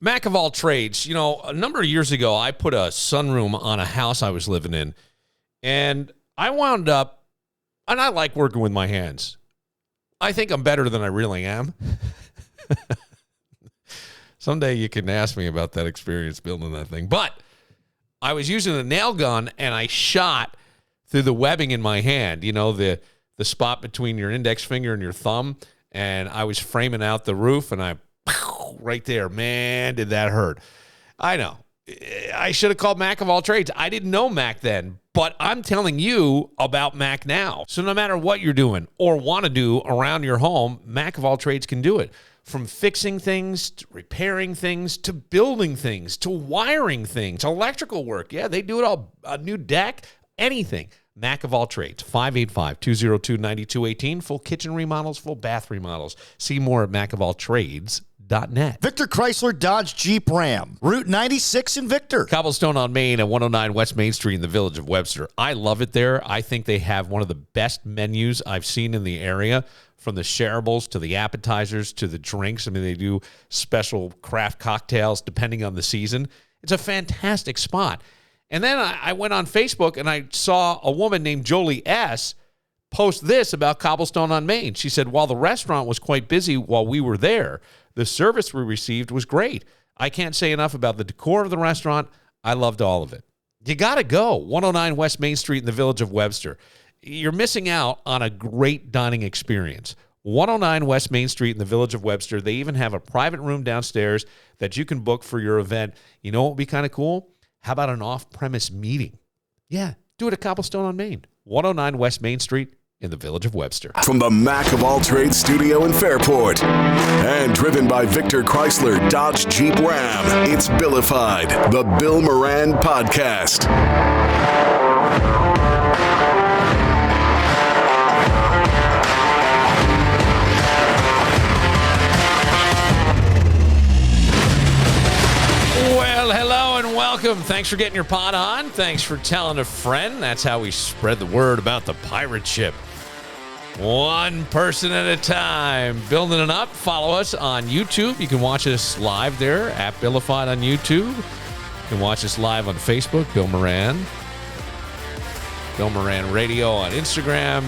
Mac of all trades. You know, a number of years ago, I put a sunroom on a house I was living in, and I wound up, and I like working with my hands. I think I'm better than I really am. Someday you can ask me about that experience building that thing. But I was using a nail gun, and I shot through the webbing in my hand, you know, the spot between your index finger and your thumb, and I was framing out the roof, and I right there. Man, did that hurt. I know. I should have called Mac of all trades. I didn't know Mac then, but I'm telling you about Mac now. So no matter what you're doing or want to do around your home, Mac of all trades can do it. From fixing things, to repairing things, to building things, to wiring things, electrical work. Yeah, they do it all. A new deck, anything. Mac of all trades, 585-202-9218. Full kitchen remodels, full bath remodels. See more at macofalltrades.net. Victor Chrysler Dodge Jeep Ram, Route 96 in Victor. Cobblestone on Main at 109 West Main Street in the Village of Webster. I love it there. I think they have one of the best menus I've seen in the area, from the shareables to the appetizers to the drinks. I mean, they do special craft cocktails depending on the season. It's a fantastic spot. And then I went on Facebook and I saw a woman named Jolie S. post this about Cobblestone on Main. She said, while the restaurant was quite busy while we were there, the service we received was great. I can't say enough about the decor of the restaurant. I loved all of it. You got to go. 109 West Main Street in the Village of Webster. You're missing out on a great dining experience. 109 West Main Street in the Village of Webster. They even have a private room downstairs that you can book for your event. You know what would be kind of cool? How about an off-premise meeting? Yeah, do it at Cobblestone on Main. 109 West Main Street in the Village of Webster. From the Mac of all trades studio in Fairport and driven by Victor Chrysler Dodge Jeep Ram, it's Billified, the Bill Moran Podcast. Well, hello and welcome. Thanks for getting your pot on. Thanks for telling a friend. That's how we spread the word about the pirate ship. One person at a time. Building it up. Follow us on YouTube. You can watch us live there at Billified on YouTube. You can watch us live on Facebook, Bill Moran. Bill Moran Radio on Instagram.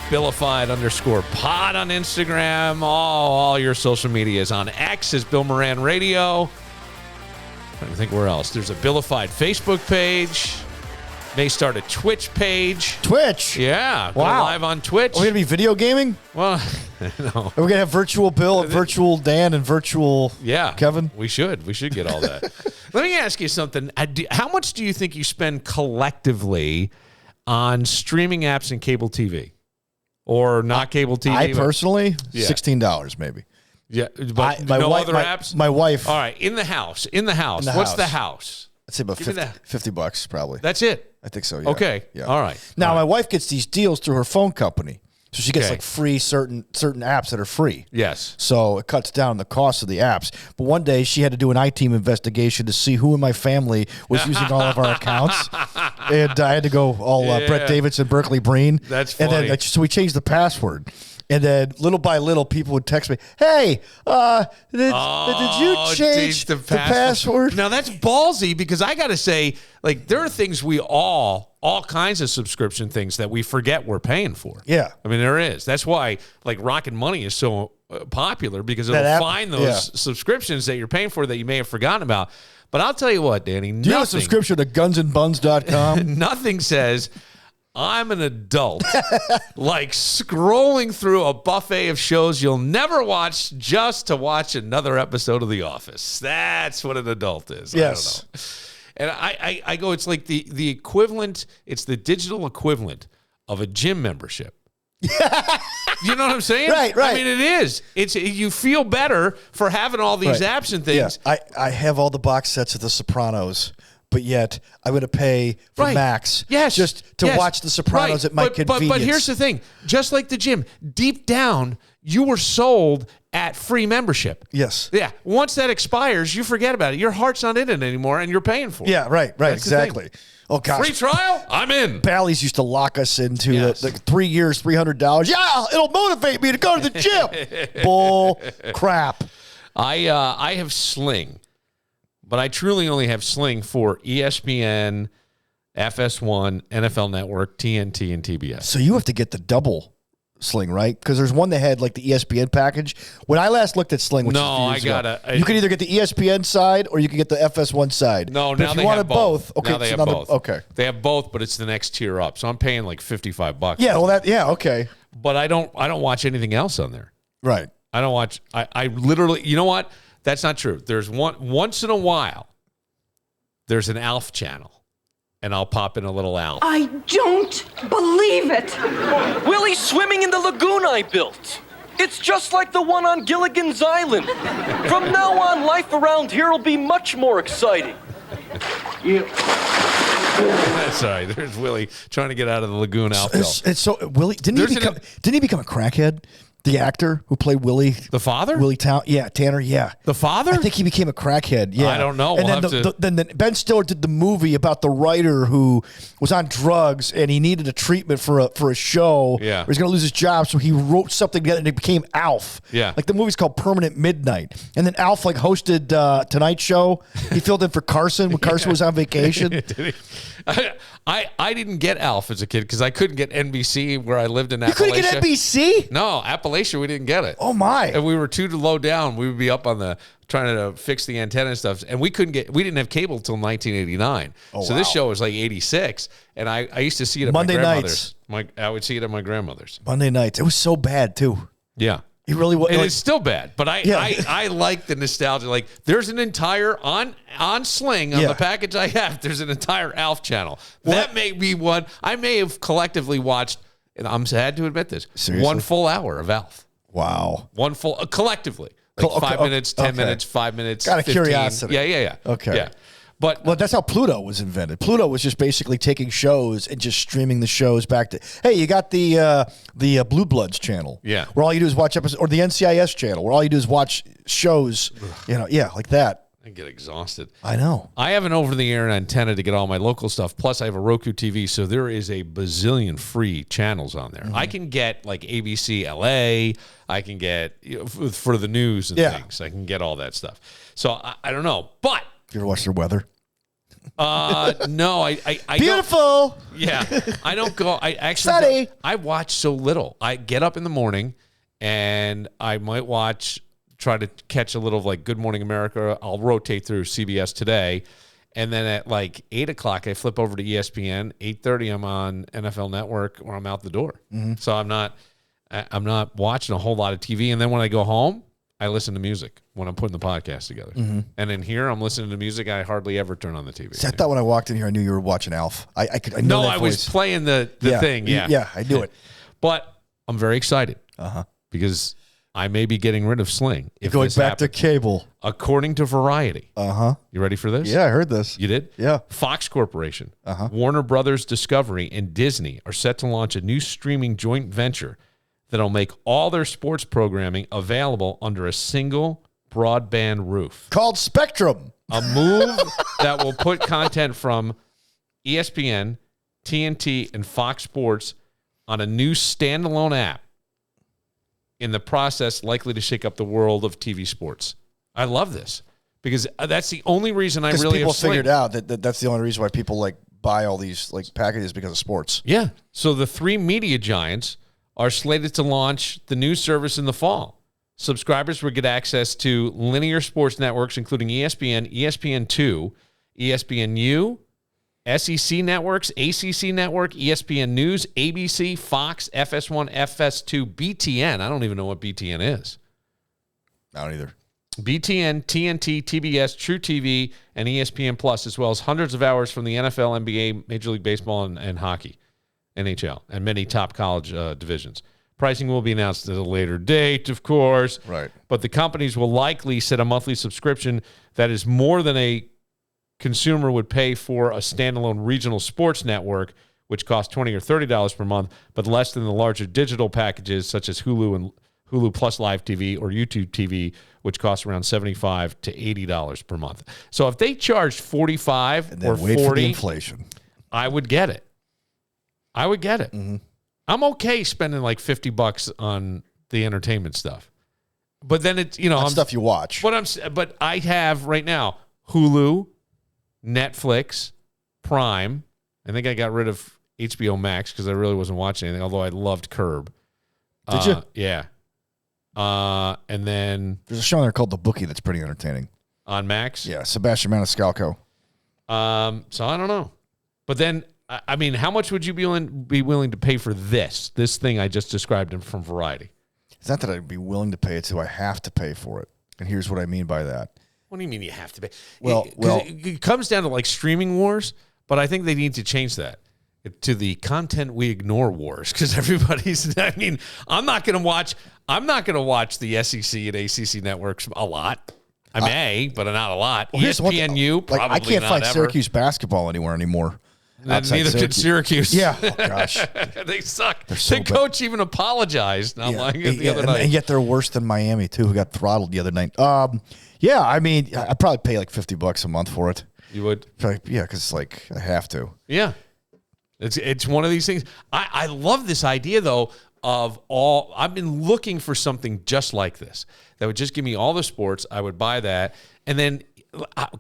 Billified_pod on Instagram. All your social medias. On X is Bill Moran Radio. I think where else. There's a Billified Facebook page. May start a Twitch page. Twitch? Yeah. Wow. Go live on Twitch. Are we going to be video gaming? Well, no. Are we going to have virtual Bill and virtual Dan and virtual Kevin? We should. We should get all that. Let me ask you something. How much do you think you spend collectively on streaming apps and cable TV? Or not cable TV? I personally, $16 maybe. Yeah, but no other apps? My wife. All right, in the house. What's the house? I'd say about $50 probably. That's it? I think so, yeah. Okay, yeah. All right. Now, my wife gets these deals through her phone company. So she gets like free certain apps that are free. Yes. So it cuts down the cost of the apps. But one day she had to do an I-team investigation to see who in my family was using all of our accounts. And I had to go all Brett Davidson, Berkeley Breen. That's funny. And then so we changed the password. And then little by little, people would text me, hey, did you change the password? Now, that's ballsy because I got to say, like, there are things all kinds of subscription things that we forget we're paying for. Yeah. I mean, there is. That's why, like, Rocket Money is so popular because it'll find those subscriptions that you're paying for that you may have forgotten about. But I'll tell you what, Danny. Do you have a subscription to gunsandbuns.com? Nothing says I'm an adult, like scrolling through a buffet of shows you'll never watch just to watch another episode of The Office. That's what an adult is. Yes. I don't know. And I go, it's like the equivalent, it's the digital equivalent of a gym membership. You know what I'm saying? Right. I mean, it is. You feel better for having all these apps and things. Yeah. I have all the box sets of The Sopranos. But yet, I'm going to pay for Max just to watch The Sopranos at my convenience. But here's the thing. Just like the gym, deep down, you were sold at free membership. Yes. Yeah. Once that expires, you forget about it. Your heart's not in it anymore, and you're paying for it. Yeah, right, That's exactly. Oh, gosh. Free trial? I'm in. Bally's used to lock us into the 3 years, $300. Yeah, it'll motivate me to go to the gym. Bull crap. I have Sling. But I truly only have Sling for ESPN, FS1, NFL Network, TNT, and TBS. So you have to get the double Sling, right? Because there's one that had like the ESPN package. When I last looked at Sling, which is you could either get the ESPN side or you could get the FS1 side. No, but now if they you have wanted both. Okay, Now they so have both. Okay. They have both, but it's the next tier up. So I'm paying like $55. Yeah, well, okay. But I don't watch anything else on there. Right. I don't watch. I literally. You know what? That's not true. There's once in a while. There's an Alf channel. And I'll pop in a little Alf. I don't believe it. Willie's swimming in the lagoon I built. It's just like the one on Gilligan's Island. From now on, life around here will be much more exciting. That's all right. There's Willie trying to get out of the lagoon Alf. And so Willie didn't he become a crackhead? The actor who played Willie, the father, Willie Tanner, yeah, the father. I think he became a crackhead. Yeah, I don't know. And then Ben Stiller did the movie about the writer who was on drugs and he needed a treatment for a show. Yeah, he was going to lose his job, so he wrote something together and it became Alf. Yeah, like the movie's called Permanent Midnight, and then Alf like hosted Tonight Show. He filled in for Carson when Carson was on vacation. Did he? I didn't get Alf as a kid because I couldn't get NBC where I lived in Appalachia. You couldn't get NBC? No, Appalachia, we didn't get it. Oh, my. And we were too low down. We would be up on the trying to fix the antenna and stuff. And we didn't have cable until 1989. So this show was like 86. And I used to see it at Monday my grandmother's. nights. I would see it at my grandmother's. Monday nights. It was so bad, too. Yeah. It really was. It is still bad, but I like the nostalgia. Like there's an entire on Sling on the package I have. There's an entire Alf channel. That may be one I may have collectively watched, and I'm sad to admit this. Seriously? 1 full hour of Alf. Wow. One full collectively. Like 5 minutes, 10 minutes, 5 minutes. Got a 15. curiosity. Yeah. Okay. Yeah. But well, that's how Pluto was invented. Pluto was just basically taking shows and just streaming the shows back to. Hey, you got the Blue Bloods channel, where all you do is watch episodes, or the NCIS channel, where all you do is watch shows. Like that. I get exhausted. I know. I have an over-the-air antenna to get all my local stuff. Plus, I have a Roku TV, so there is a bazillion free channels on there. Mm-hmm. I can get like ABC LA. I can get for the news and things. I can get all that stuff. So I don't know, but you ever watch their weather? No, I beautiful. Don't, yeah, I don't go. I actually sunny. I watch so little. I get up in the morning and I might try to catch a little of like Good Morning America. I'll rotate through CBS Today, and then at like 8 o'clock I flip over to ESPN. 8:30 I'm on NFL Network, or I'm out the door. Mm-hmm. So I'm not watching a whole lot of TV. And then when I go home, I listen to music when I'm putting the podcast together. Mm-hmm. And in here, I'm listening to music. I hardly ever turn on the TV. See, I thought when I walked in here, I knew you were watching Alf. I know that was playing the thing. Yeah. Yeah, I knew it. But I'm very excited because I may be getting rid of Sling. If going back to cable. According to Variety. You ready for this? Yeah, I heard this. You did? Yeah. Fox Corporation, Warner Brothers Discovery, and Disney are set to launch a new streaming joint venture that'll make all their sports programming available under a single broadband roof. Called Spectrum. A move that will put content from ESPN, TNT, and Fox Sports on a new standalone app, in the process likely to shake up the world of TV sports. I love this because that's the only reason I really people have Sling. figured out that's the only reason why people like buy all these like packages, because of sports. Yeah. So the three media giants are slated to launch the new service in the fall. Subscribers will get access to linear sports networks, including ESPN, ESPN2, ESPNU, SEC networks, ACC network, ESPN News, ABC, Fox, FS1, FS2, BTN. I don't even know what BTN is. I don't either. BTN, TNT, TBS, True TV, and ESPN Plus, as well as hundreds of hours from the NFL, NBA, Major League Baseball, and hockey, NHL, and many top college divisions. Pricing will be announced at a later date, of course. Right. But the companies will likely set a monthly subscription that is more than a consumer would pay for a standalone regional sports network, which costs $20 or $30 per month, but less than the larger digital packages such as Hulu and Hulu Plus Live TV or YouTube TV, which costs around $75 to $80 per month. So if they charged $45 or wait $40, for the inflation, I would get it. Mm-hmm. I'm okay spending like $50 on the entertainment stuff, but then it's I'm stuff you watch. But I have right now Hulu, Netflix, Prime. I think I got rid of HBO Max because I really wasn't watching anything, although I loved Curb. Did you? Yeah. And then There's a show on there called The Bookie that's pretty entertaining. on Max? Yeah, Sebastian Maniscalco. So I don't know. But then, I mean, how much would you be willing to pay for this thing I just described from Variety? It's not that I'd be willing to pay it, so I have to pay for it. And here's what I mean by that. What do you mean you have to pay? Well, it comes down to like streaming wars, but I think they need to change that to the content we ignore wars because everybody's. I mean, I'm not going to watch the SEC and ACC networks a lot. I may, but not a lot. Well, ESPNU, probably I can't not find ever. Syracuse basketball anymore. Neither can Syracuse. Yeah, oh, gosh, they suck. so The coach even apologized. The other night, and yet they're worse than Miami too, who got throttled the other night. Yeah, I mean, I'd probably pay like $50 a month for it. You would? Yeah, because like I have to. Yeah, it's one of these things. I love this idea though of all. I've been looking for something just like this that would just give me all the sports. I would buy that, and then.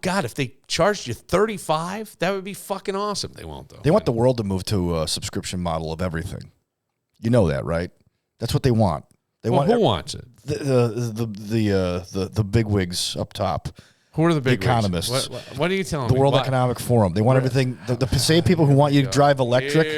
God, if they charged you $35, that would be fucking awesome. They won't though. They want the world to move to a subscription model of everything. You know that, right? That's what they want. Who wants it? The bigwigs up top. Who are the big economists? What are you telling me? The World Economic Forum. They want everything. The same people who want you to drive electric.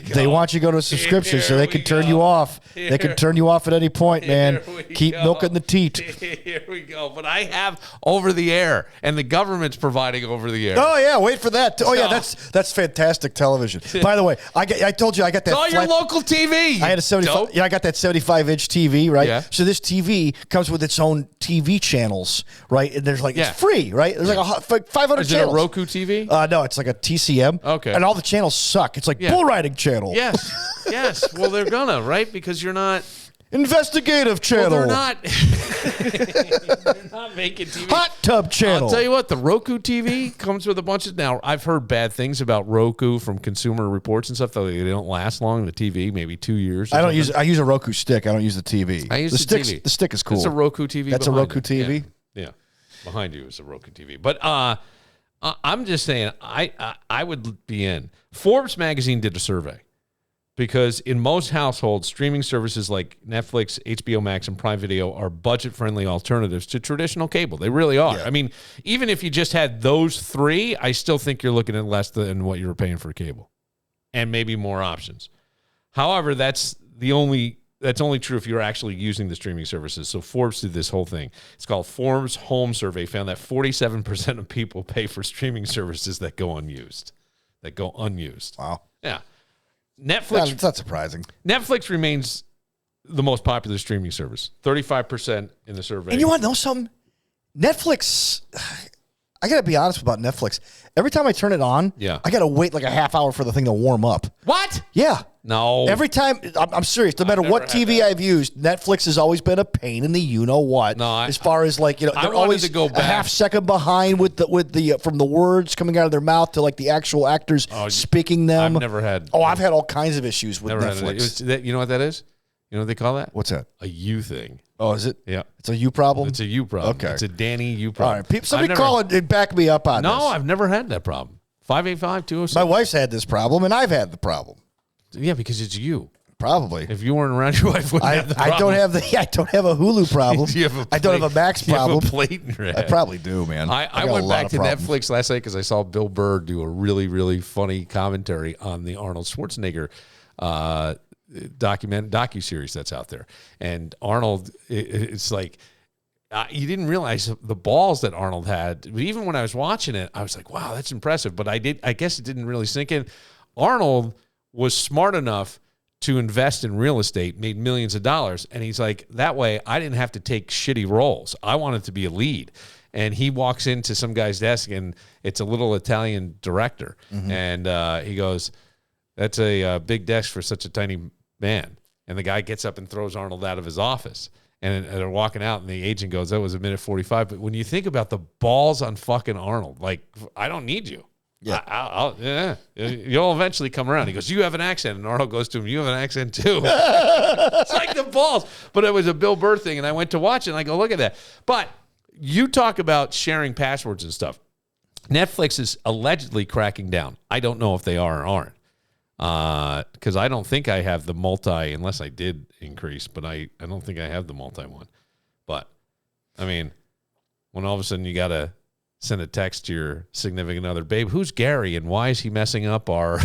They want you to go to a subscription so they can turn you off. They can turn you off at any point, man. Keep milking the teat. Here we go. But I have over the air, and the government's providing over the air. Oh yeah, wait for that. Oh yeah, that's fantastic television. By the way, I told you I got that. It's all your local TV. I had a 75. Yeah, I got that 75-inch TV, right? Yeah. So this TV comes with its own TV channels, right? And there's like it's free, right? There's like 500 Is channels. it a Roku TV? No, it's like a TCM. Okay. And all the channels suck. It's like bull riding channel. Yes. Yes. Well, they're gonna, right? Because you're not. Investigative channel. Well, they're not. They're not making TV. Hot tub channel. I'll tell you what, the Roku TV comes with a bunch of. Now, I've heard bad things about Roku from Consumer Reports and stuff. Though they don't last long. The TV, maybe 2 years. I use a Roku stick. I don't use the TV. I use the stick. TV. The stick is cool. It's a Roku TV. That's a Roku TV. Yeah. Behind you is a Roku TV. But I'm just saying, I would be in. Forbes magazine did a survey because in most households, streaming services like Netflix, HBO Max, and Prime Video are budget-friendly alternatives to traditional cable. They really are. Yeah. I mean, even if you just had those three, I still think you're looking at less than what you were paying for cable and maybe more options. However, that's only true if you're actually using the streaming services. So Forbes did this whole thing. It's called Forbes Home Survey, found that 47% of people pay for streaming services that go unused. Wow. Yeah. Netflix. That's not surprising. Netflix remains the most popular streaming service. 35% in the survey. And you want to know something? Netflix, I got to be honest about Netflix. Every time I turn it on, I got to wait like a half hour for the thing to warm up. What? Yeah. No. Every time, I'm serious. No matter what TV I've used, Netflix has always been a pain in the you-know-what. No, as far as like, they're always to go back. A half second behind with the from the words coming out of their mouth to like the actual actors speaking them. I've never had. Oh, I've had all kinds of issues with Netflix. You know what that is? You know what they call that? What's that? A you thing. Oh, is it? Yeah. It's a you problem? It's a you problem. Okay. It's a Danny you problem. All right. Somebody call it and back me up on this. No, I've never had that problem. 585-206. My wife's had this problem, and I've had the problem. Yeah, because it's you. Probably. If you weren't around, your wife wouldn't have the problem. I don't have a Hulu problem. I don't have a Max problem. You have a plate in your head. I probably do, man. I went back to Netflix last night because I saw Bill Burr do a really, really funny commentary on the Arnold Schwarzenegger docuseries that's out there. And Arnold, it's like, you didn't realize the balls that Arnold had. But even when I was watching it, I was like, wow, that's impressive. But I guess it didn't really sink in. Arnold was smart enough to invest in real estate, made millions of dollars. And he's like, that way I didn't have to take shitty roles. I wanted to be a lead. And he walks into some guy's desk and it's a little Italian director. Mm-hmm. And he goes, that's a big desk for such a tiny man. And the guy gets up and throws Arnold out of his office. And they're walking out and the agent goes, that was 1:45. But when you think about the balls on fucking Arnold, like, I don't need you. Yeah, you'll eventually come around. He goes, you have an accent. And Arnold goes to him, you have an accent too. It's like the balls. But it was a Bill Burr thing, and I went to watch it, and I go, look at that. But you talk about sharing passwords and stuff. Netflix is allegedly cracking down. I don't know if they are or aren't. Because I don't think I have the multi, unless I did increase, but I don't think I have the multi one. But, I mean, when all of a sudden you got to send a text to your significant other, babe, who's Gary and why is he messing up our...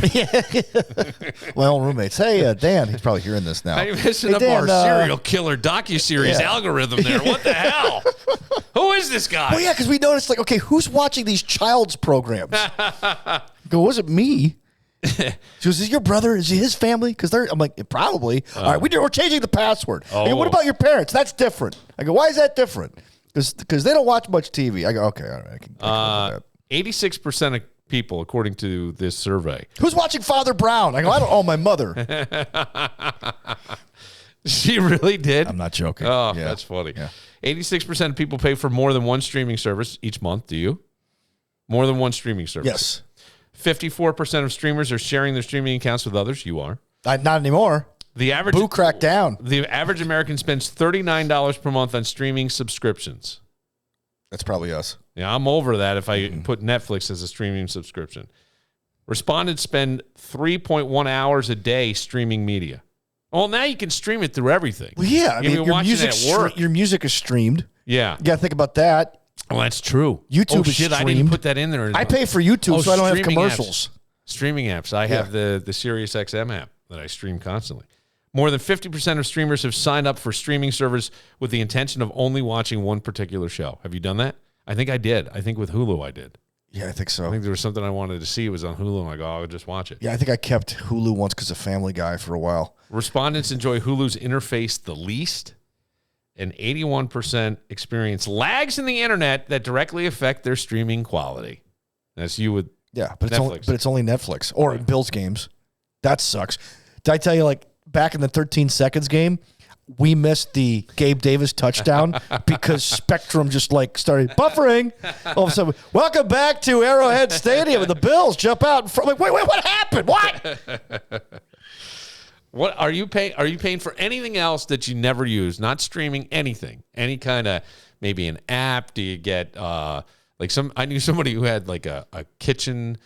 My old roommates. Hey, Dan, he's probably hearing this now. How are you messing up our serial killer docuseries algorithm there? What the hell? Who is this guy? Well, yeah, because we noticed, like, okay, who's watching these child's programs? Go, was it me? She goes, is it your brother? Is it his family? Because I'm like, probably. All right, we're changing the password. I go, what about your parents? That's different. I go, why is that different? Because they don't watch much TV. I go, okay, all right. I can that. 86% of people, according to this survey. Who's watching Father Brown? I go, I don't. Oh, my mother. She really did? I'm not joking. Oh, yeah. That's funny. Yeah. 86% of people pay for more than one streaming service each month. Do you? More than one streaming service? Yes. 54% of streamers are sharing their streaming accounts with others. You are. Not anymore. The average Boo cracked down. The average American spends $39 per month on streaming subscriptions. That's probably us. Yeah, I'm over that if I put Netflix as a streaming subscription. Respondents spend 3.1 hours a day streaming media. Well, now you can stream it through everything. Well, yeah. I mean, your music is streamed. Yeah. You got to think about that. Well, that's true. YouTube is streamed. I didn't put that in there. I pay for YouTube, so I don't have commercials. Streaming apps. I have the SiriusXM app that I stream constantly. More than 50% of streamers have signed up for streaming servers with the intention of only watching one particular show. Have you done that? I think I did. I think with Hulu I did. Yeah, I think so. I think there was something I wanted to see. It was on Hulu, and I go, I'll just watch it. Yeah, I think I kept Hulu once because of Family Guy for a while. Respondents enjoy Hulu's interface the least, and 81% experience lags in the internet that directly affect their streaming quality. That's you with but it's only Netflix or Bills games. That sucks. Did I tell you, like, back in the 13 seconds game, we missed the Gabe Davis touchdown because Spectrum just like started buffering. All of a sudden, welcome back to Arrowhead Stadium, and the Bills jump out in front. Like, wait, what happened? What? What are you paying? Are you paying for anything else that you never use? Not streaming anything, any kind of maybe an app? Do you get like some? I knew somebody who had like a kitchen,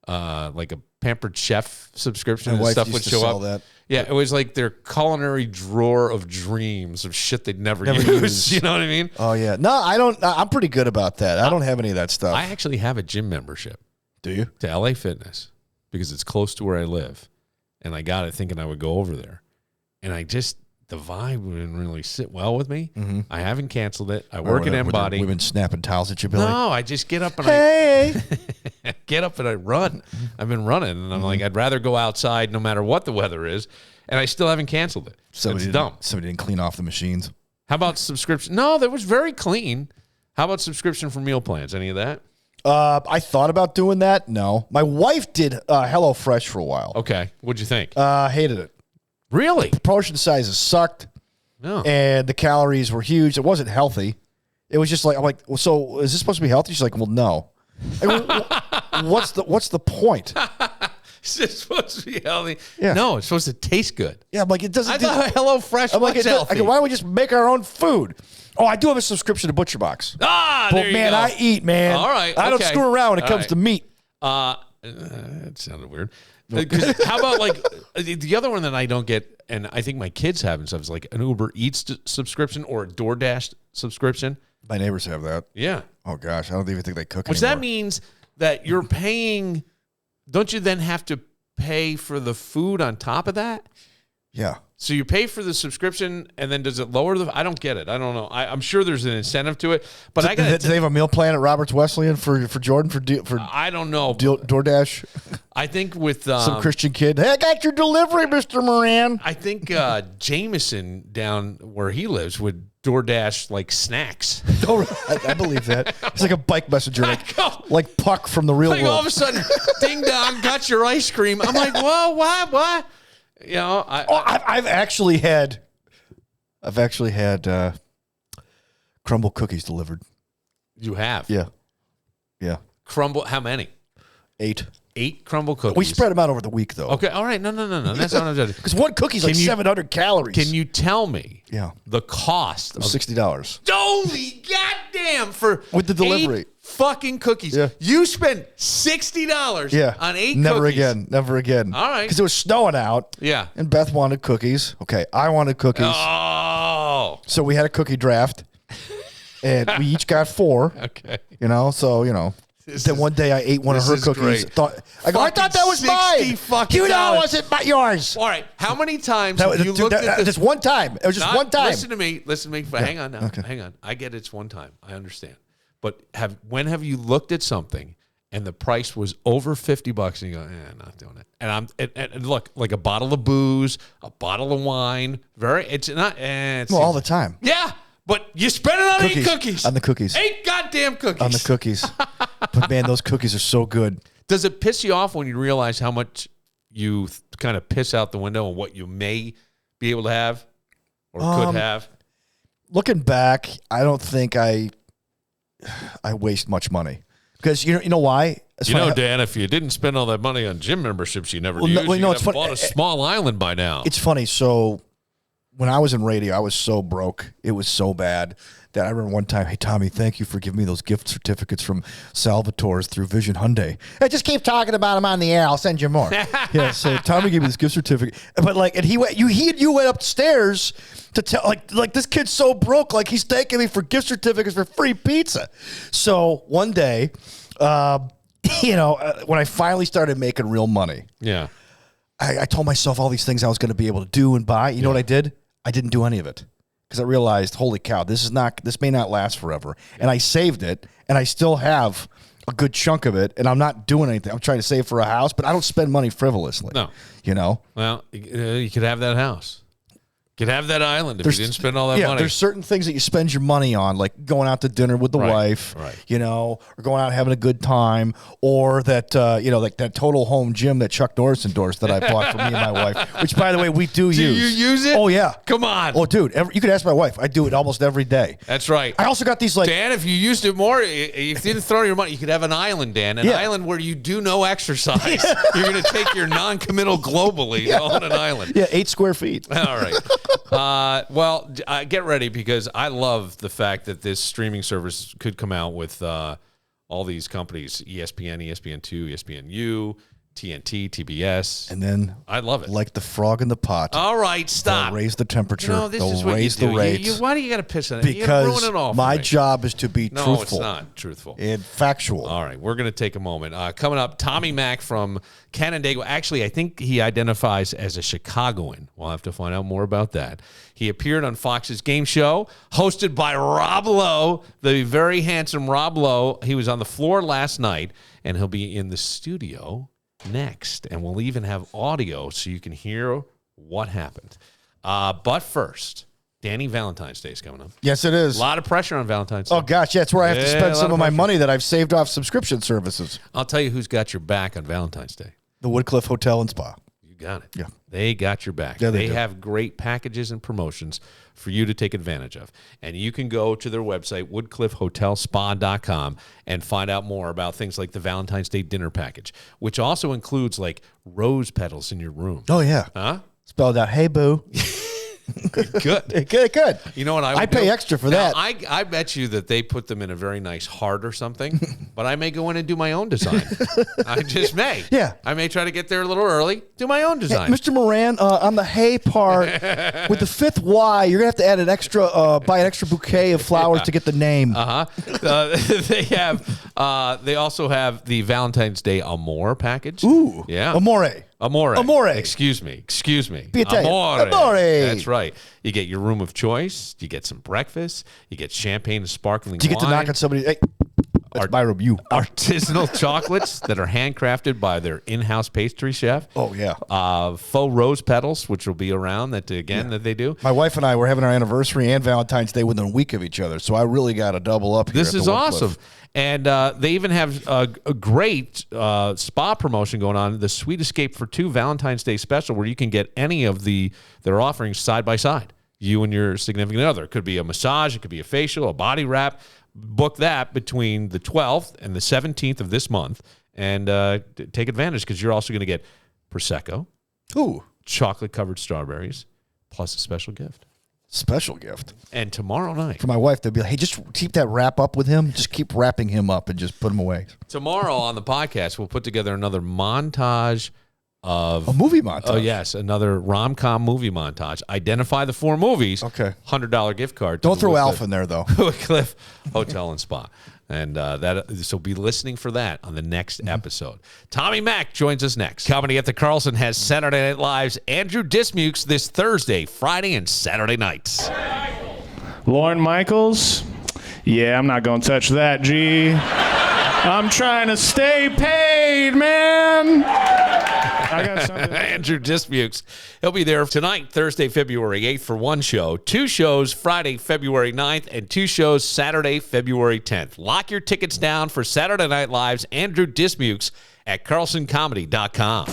like a Pampered Chef subscription and stuff would show up. That. Yeah, it was like their culinary drawer of dreams of shit they'd never use. You know what I mean? Oh, yeah. No, I don't. I'm pretty good about that. I don't have any of that stuff. I actually have a gym membership. Do you? To LA Fitness because it's close to where I live. And I got it thinking I would go over there. And the vibe didn't really sit well with me. Mm-hmm. I haven't canceled it. I work at Embody. Women snapping towels at you, Billy? No, I just get up and I get up and I run. I've been running, and I'm like, I'd rather go outside no matter what the weather is, and I still haven't canceled it. It's dumb. Somebody didn't clean off the machines. How about subscription? No, that was very clean. How about subscription for meal plans? Any of that? I thought about doing that. No. My wife did HelloFresh for a while. Okay. What'd you think? Hated it. Really? Portion sizes sucked. No. And the calories were huge. It wasn't healthy. It was just like, I'm like, well, so is this supposed to be healthy? She's like, well, no. What's the point? Is this supposed to be healthy? Yeah. No, it's supposed to taste good. Yeah, I'm like, it doesn't. I thought HelloFresh was healthy. I go, why don't we just make our own food? Oh, I do have a subscription to Butcher Box. There you go. I eat, man. All right. I don't screw around when it comes to meat. It sounded weird. How about like the other one that I don't get, and I think my kids have and stuff, is like an Uber Eats subscription or a DoorDash subscription. My neighbors have that. Yeah. Oh gosh, I don't even think they cook Which anymore. That means that you're paying. Don't you then have to pay for the food on top of that? Yeah. So you pay for the subscription, and then does it lower the? I don't get it. I don't know. I'm sure there's an incentive to it, but I got. Do they have a meal plan at Roberts Wesleyan for Jordan for? I don't know. DoorDash. I think with some Christian kid. Hey, I got your delivery, Mr. Moran. I think Jameson down where he lives would DoorDash like snacks. I believe that. It's like a bike messenger, like Puck from the real world. All of a sudden, ding dong, got your ice cream. I'm like, whoa, what? You know, I've actually had crumble cookies delivered. You have? Yeah. Crumble? How many? 8. 8 crumble cookies. We spread them out over the week, though. Okay, all right. No. That's not what I'm judging. Because one cookie's like 700 calories. Can you tell me? Yeah. The cost of $60. Holy goddamn! With the delivery. fucking cookies. Yeah. You spent $60 on 8 Never cookies. again. Never again. All right. Because it was snowing out. Yeah. And Beth wanted cookies. Okay, I wanted cookies. Oh. So we had a cookie draft. And we each got 4. Okay. Then one day I ate one of her cookies. Great. I thought that was mine. Fucking You know dollars. it wasn't yours. All right. How many times have you looked at this? Just one time. It was just one time. Listen to me. Hang on now. Hang on. I get it's one time. I understand. But when have you looked at something and the price was over $50 and you go, not doing it. And look, like a bottle of booze, a bottle of wine, it's not. All the time. Yeah. But you spent it on 8 cookies. On the cookies. 8 goddamn cookies. On the cookies. But man, those cookies are so good. Does it piss you off when you realize how much you kind of piss out the window and what you may be able to have or could have? Looking back, I don't think I waste much money. Because you know why? Dan, if you didn't spend all that money on gym memberships you never used, you it's would have funny. bought a small island by now. It's funny. So when I was in radio, I was so broke. It was so bad that I remember one time, hey, Tommy, thank you for giving me those gift certificates from Salvatore's through Vision Hyundai. Hey, just keep talking about them on the air. I'll send you more. Yeah, so Tommy gave me this gift certificate. But and you went upstairs to tell, like this kid's so broke, like he's thanking me for gift certificates for free pizza. So one day, when I finally started making real money, yeah, I told myself all these things I was going to be able to do and buy. You know what I did? I didn't do any of it because I realized, holy cow, this may not last forever. And I saved it, and I still have a good chunk of it, and I'm not doing anything. I'm trying to save for a house, but I don't spend money frivolously. No. Well, you could have that house. You could have that island if you didn't spend all that money. There's certain things that you spend your money on, like going out to dinner with the wife, or going out having a good time, or that, like that Total Home gym that Chuck Norris endorsed that I bought for me and my wife, which, by the way, we do use. Do you use it? Oh, yeah. Come on. Oh, dude, you could ask my wife. I do it almost every day. That's right. I also got these, Dan, if you used it more, if you didn't throw your money, you could have an island, Dan, island where you do no exercise. You're going to take your non-committal globally on an island. Yeah, 8 square feet. All right. Well, get ready because I love the fact that this streaming service could come out with all these companies, ESPN, ESPN2, ESPNU, TNT, TBS. And then I love it. Like the frog in the pot. All right, stop. They'll raise the temperature. This They'll is what raise you do. the rates. Why do you got to piss on it? Because you ruin it all for my me. job is to be truthful. No, it's not truthful. And factual. All right, we're going to take a moment. Coming up, Tommy Mack from Canandaigua. Actually, I think he identifies as a Chicagoan. We'll have to find out more about that. He appeared on Fox's game show, hosted by Rob Lowe, the very handsome Rob Lowe. He was on the floor last night, and he'll be in the studio next. And we'll even have audio so you can hear what happened. But first, Danny, Valentine's Day is coming up. Yes, it is. A lot of pressure on Valentine's Day. Oh, gosh, yeah, that's where I have to spend some of my money that I've saved off subscription services. I'll tell you who's got your back on Valentine's Day. The Woodcliff Hotel and Spa. You got it. Yeah. They got your back. Yeah, they do. have great packages and promotions for you to take advantage of. And you can go to their website, woodcliffhotelspa.com, and find out more about things like the Valentine's Day dinner package, which also includes like rose petals in your room. Oh, yeah. Huh? Spelled out, hey, boo. Good. Good. You know what I would pay do? extra for Now, that. I bet you that they put them in a very nice heart or something, but I may go in and do my own design. I just may. Yeah. I may try to get there a little early, do my own design. Hey, Mr. Moran, on the hay part, with the 5th Y, you're going to have to add an extra, buy an extra bouquet of flowers to get the name. They also have the Valentine's Day Amore package. Ooh. Yeah. Amore. Excuse me. Be Italian. Amore. That's right. You get your room of choice. You get some breakfast. You get champagne and sparkling Do you get to wine. knock on somebody? Hey, that's my room. You. Artisanal chocolates that are handcrafted by their in-house pastry chef. Oh, yeah. Faux rose petals, which will be around that they do. My wife and I were having our anniversary and Valentine's Day within a week of each other, so I really got to double up here. This is awesome. And they even have a great spa promotion going on, the Sweet Escape for Two Valentine's Day special, where you can get any of their offerings side by side, you and your significant other. It could be a massage, it could be a facial, a body wrap. Book that between the 12th and the 17th of this month and take advantage because you're also going to get Prosecco, Ooh, chocolate-covered strawberries, plus a special gift. Special gift. And tomorrow night. For my wife, they'll be like, hey, just keep that wrap up with him. Just keep wrapping him up and just put him away. Tomorrow on the podcast, we'll put together another montage of... A movie montage? Oh, yes. Another rom-com movie montage. Identify the 4 movies. Okay. $100 gift card. Don't throw Alf in there, though. Cliff Hotel and Spa. And so be listening for that on the next episode. Tommy Mack joins us next. Comedy at the Carlson has Saturday Night Live's Andrew Dismukes this Thursday, Friday, and Saturday nights. Lorne Michaels? Yeah, I'm not going to touch that, G. I'm trying to stay paid, man. I got something. Andrew Dismukes. He'll be there tonight, Thursday, February 8th for one show. 2 shows Friday, February 9th, and 2 shows Saturday, February 10th. Lock your tickets down for Saturday Night Live's Andrew Dismukes at carlsoncomedy.com.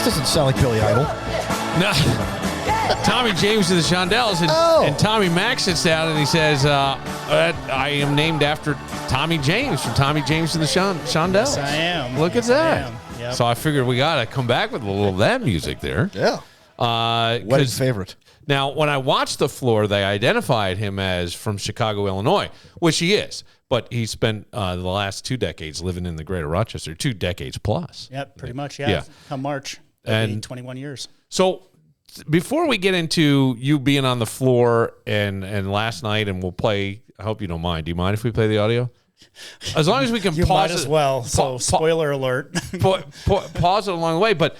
Doesn't sound like Billy Idol. No. Tommy James of the Shondells, and Tommy Mack sits down and he says, I am named after Tommy James from Tommy James and the Shondells. Yes, I am. Look at that. Yep. So I figured we got to come back with a little of that music there. Yeah. Wedding favorite. Now, when I watched The Floor, they identified him as from Chicago, Illinois, which he is. But he spent the last 2 decades living in the greater Rochester, 2 decades plus. Yep, pretty much, yeah. Come March. And 21 years. So before we get into you being on the floor and last night, and we'll play, I hope you don't mind. Do you mind if we play the audio? As long as we can you pause might as well. So spoiler alert. Pause it along the way. But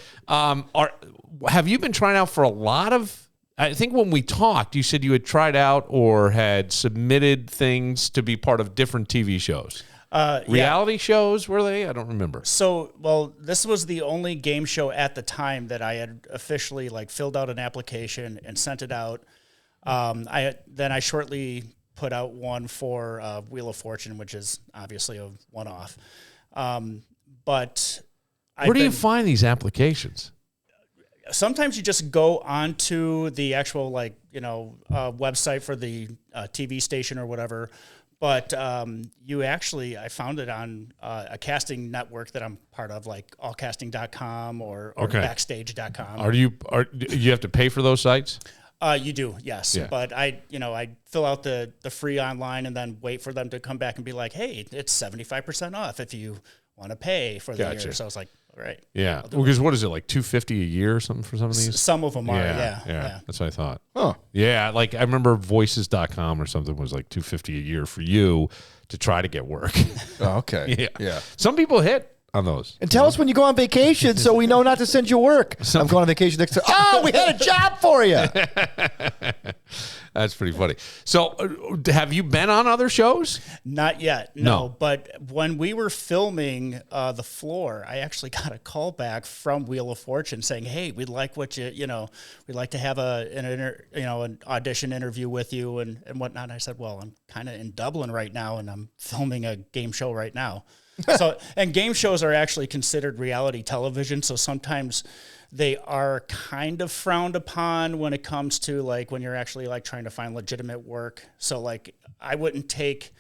have you been trying out for a lot of, I think when we talked, you said you had tried out or had submitted things to be part of different TV shows. Reality shows, were they? I don't remember. So, well, this was the only game show at the time that I had officially filled out an application and sent it out. I shortly put out one for Wheel of Fortune, which is obviously a one-off. But where do you find these applications? Sometimes you just go onto the actual website for the TV station or whatever. But I found it on a casting network that I'm part of, like allcasting.com or backstage.com. Do you have to pay for those sites? You do, yes. Yeah. But I fill out the free online and then wait for them to come back and be like, hey, it's 75% off if you want to pay for the year. So I was like, all right. Yeah. Because what is it, like $250 a year or something for some of these? Some of them are, yeah. That's what I thought. Oh. Yeah, I remember voices.com or something was like $250 a year for you to try to get work. Oh, okay. Yeah. Some people hit on those. And tell us when you go on vacation so we know not to send you work. I'm going on vacation next time. Oh, we had a job for you. That's pretty funny. So have you been on other shows? Not yet, no. But when we were filming The Floor, I actually got a call back from Wheel of Fortune saying, hey, we'd like we'd like to have an audition interview with you and whatnot. And I said, well, I'm kind of in Dublin right now and I'm filming a game show right now. And game shows are actually considered reality television. So sometimes they are kind of frowned upon when it comes to when you're actually trying to find legitimate work. So I wouldn't take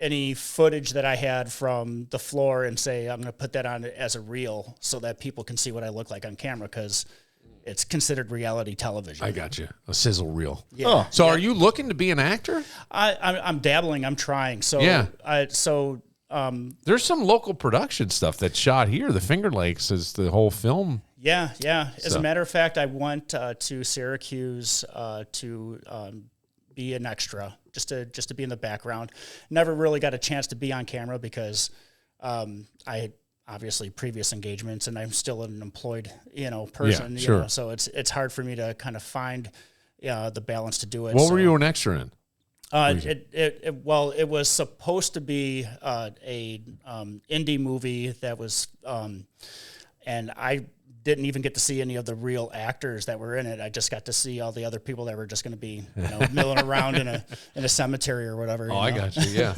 any footage that I had from The Floor and say, I'm going to put that on as a reel so that people can see what I look like on camera. 'Cause it's considered reality television. I got you. A sizzle reel. Yeah. Oh. So are you looking to be an actor? I'm dabbling. I'm trying. So there's some local production stuff that's shot here. The Finger Lakes is the whole film. Yeah. As a matter of fact, I went to Syracuse to be an extra, just to be in the background. Never really got a chance to be on camera because I had obviously previous engagements, and I'm still an employed person. Yeah, sure. So it's hard for me to kind of find the balance to do it. What were you an extra in? It was supposed to be a indie movie that was, and I didn't even get to see any of the real actors that were in it. I just got to see all the other people that were just going to be milling around in a cemetery or whatever. I got you. Yeah.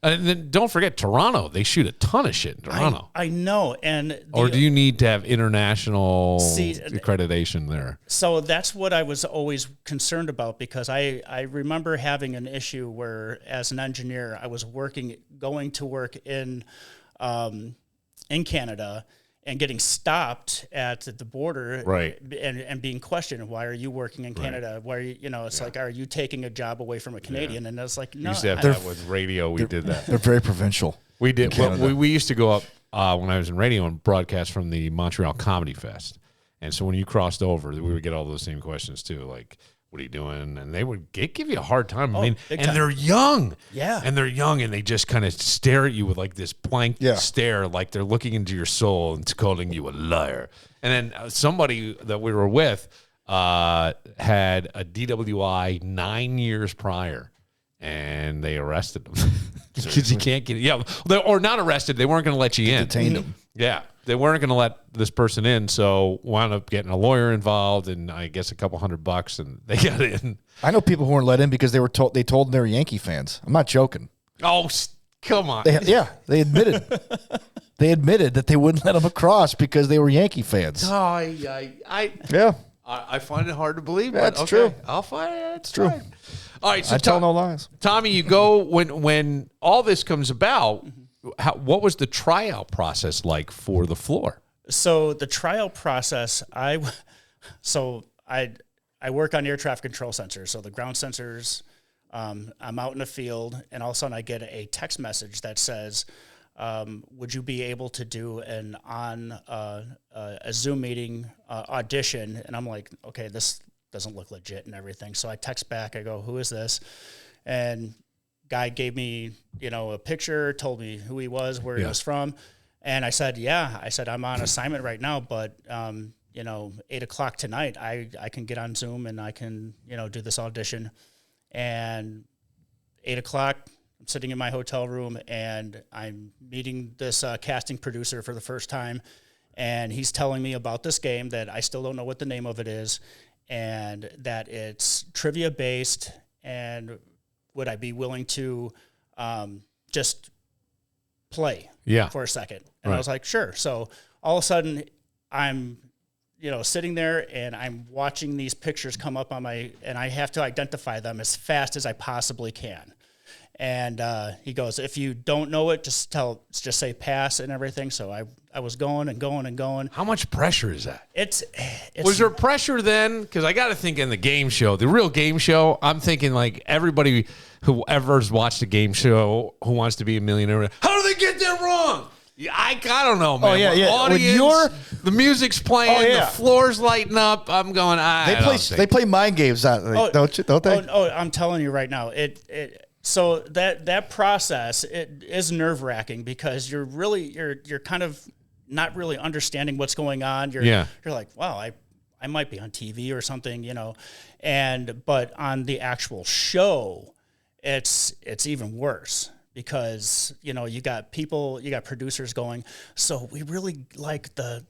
And then don't forget Toronto. They shoot a ton of shit in Toronto. I know. And or do you need to have international accreditation there? So that's what I was always concerned about, because I remember having an issue where, as an engineer, I was going to work in Canada and getting stopped at the border, right? And being questioned, why are you working in Canada? Why are you, it's like, are you taking a job away from a Canadian? And I was like, no. We used to have that with radio. We did that. They're very provincial. We did. Well, we used to go up when I was in radio and broadcast from the Montreal Comedy Fest. And so when you crossed over, we would get all those same questions too, like, what are you doing? And they would give you a hard time. I mean, and they're young. Yeah. And they're young, and they just kind of stare at you with like this blank stare, like they're looking into your soul and calling you a liar. And then somebody that we were with had a DWI 9 years prior, and they arrested him because you can't get or not arrested. They weren't going to let you in. Detained him. Yeah. They weren't going to let this person in, so wound up getting a lawyer involved, and I guess a couple $100, and they got in. I know people who weren't let in because they told them they were Yankee fans. I'm not joking. Oh, come on! They admitted. They admitted that they wouldn't let them across because they were Yankee fans. Oh, I find it hard to believe. That's but true. I'll find it. It's true. Fine. All right, so I tell no lies. Tommy, you go when all this comes about. What was the tryout process like for the floor? So the tryout process, I work on air traffic control sensors. So the ground sensors, I'm out in the field, and all of a sudden I get a text message that says, would you be able to do a Zoom meeting audition? And I'm like, okay, this doesn't look legit and everything. So I text back, I go, who is this? And guy gave me, a picture, told me who he was, where he was from. And I said, I'm on assignment right now, but, 8:00 tonight, I can get on Zoom and I can, do this audition. And 8:00, I'm sitting in my hotel room and I'm meeting this casting producer for the first time. And he's telling me about this game that I still don't know what the name of it is, and that it's trivia based, and would I be willing to just play for a second? And I was like, sure. So all of a sudden I'm, sitting there and I'm watching these pictures come up on and I have to identify them as fast as I possibly can. And he goes, if you don't know it, just say pass and everything. So I was going and going and going. How much pressure is that? It's was there pressure then? Because I got to think in the game show, the real game show, I'm thinking like everybody whoever's watched a game show who wants to be a millionaire, how do they get that wrong? I don't know, man. Oh, yeah. Audience, the music's playing, the floor's lighting up. I'm going, They play mind games, don't they? Oh, I'm telling you right now, so that process, it is nerve-wracking because you're kind of not really understanding what's going on. You're like, wow, I might be on TV or something, but on the actual show, it's even worse because, you got producers going, so we really like the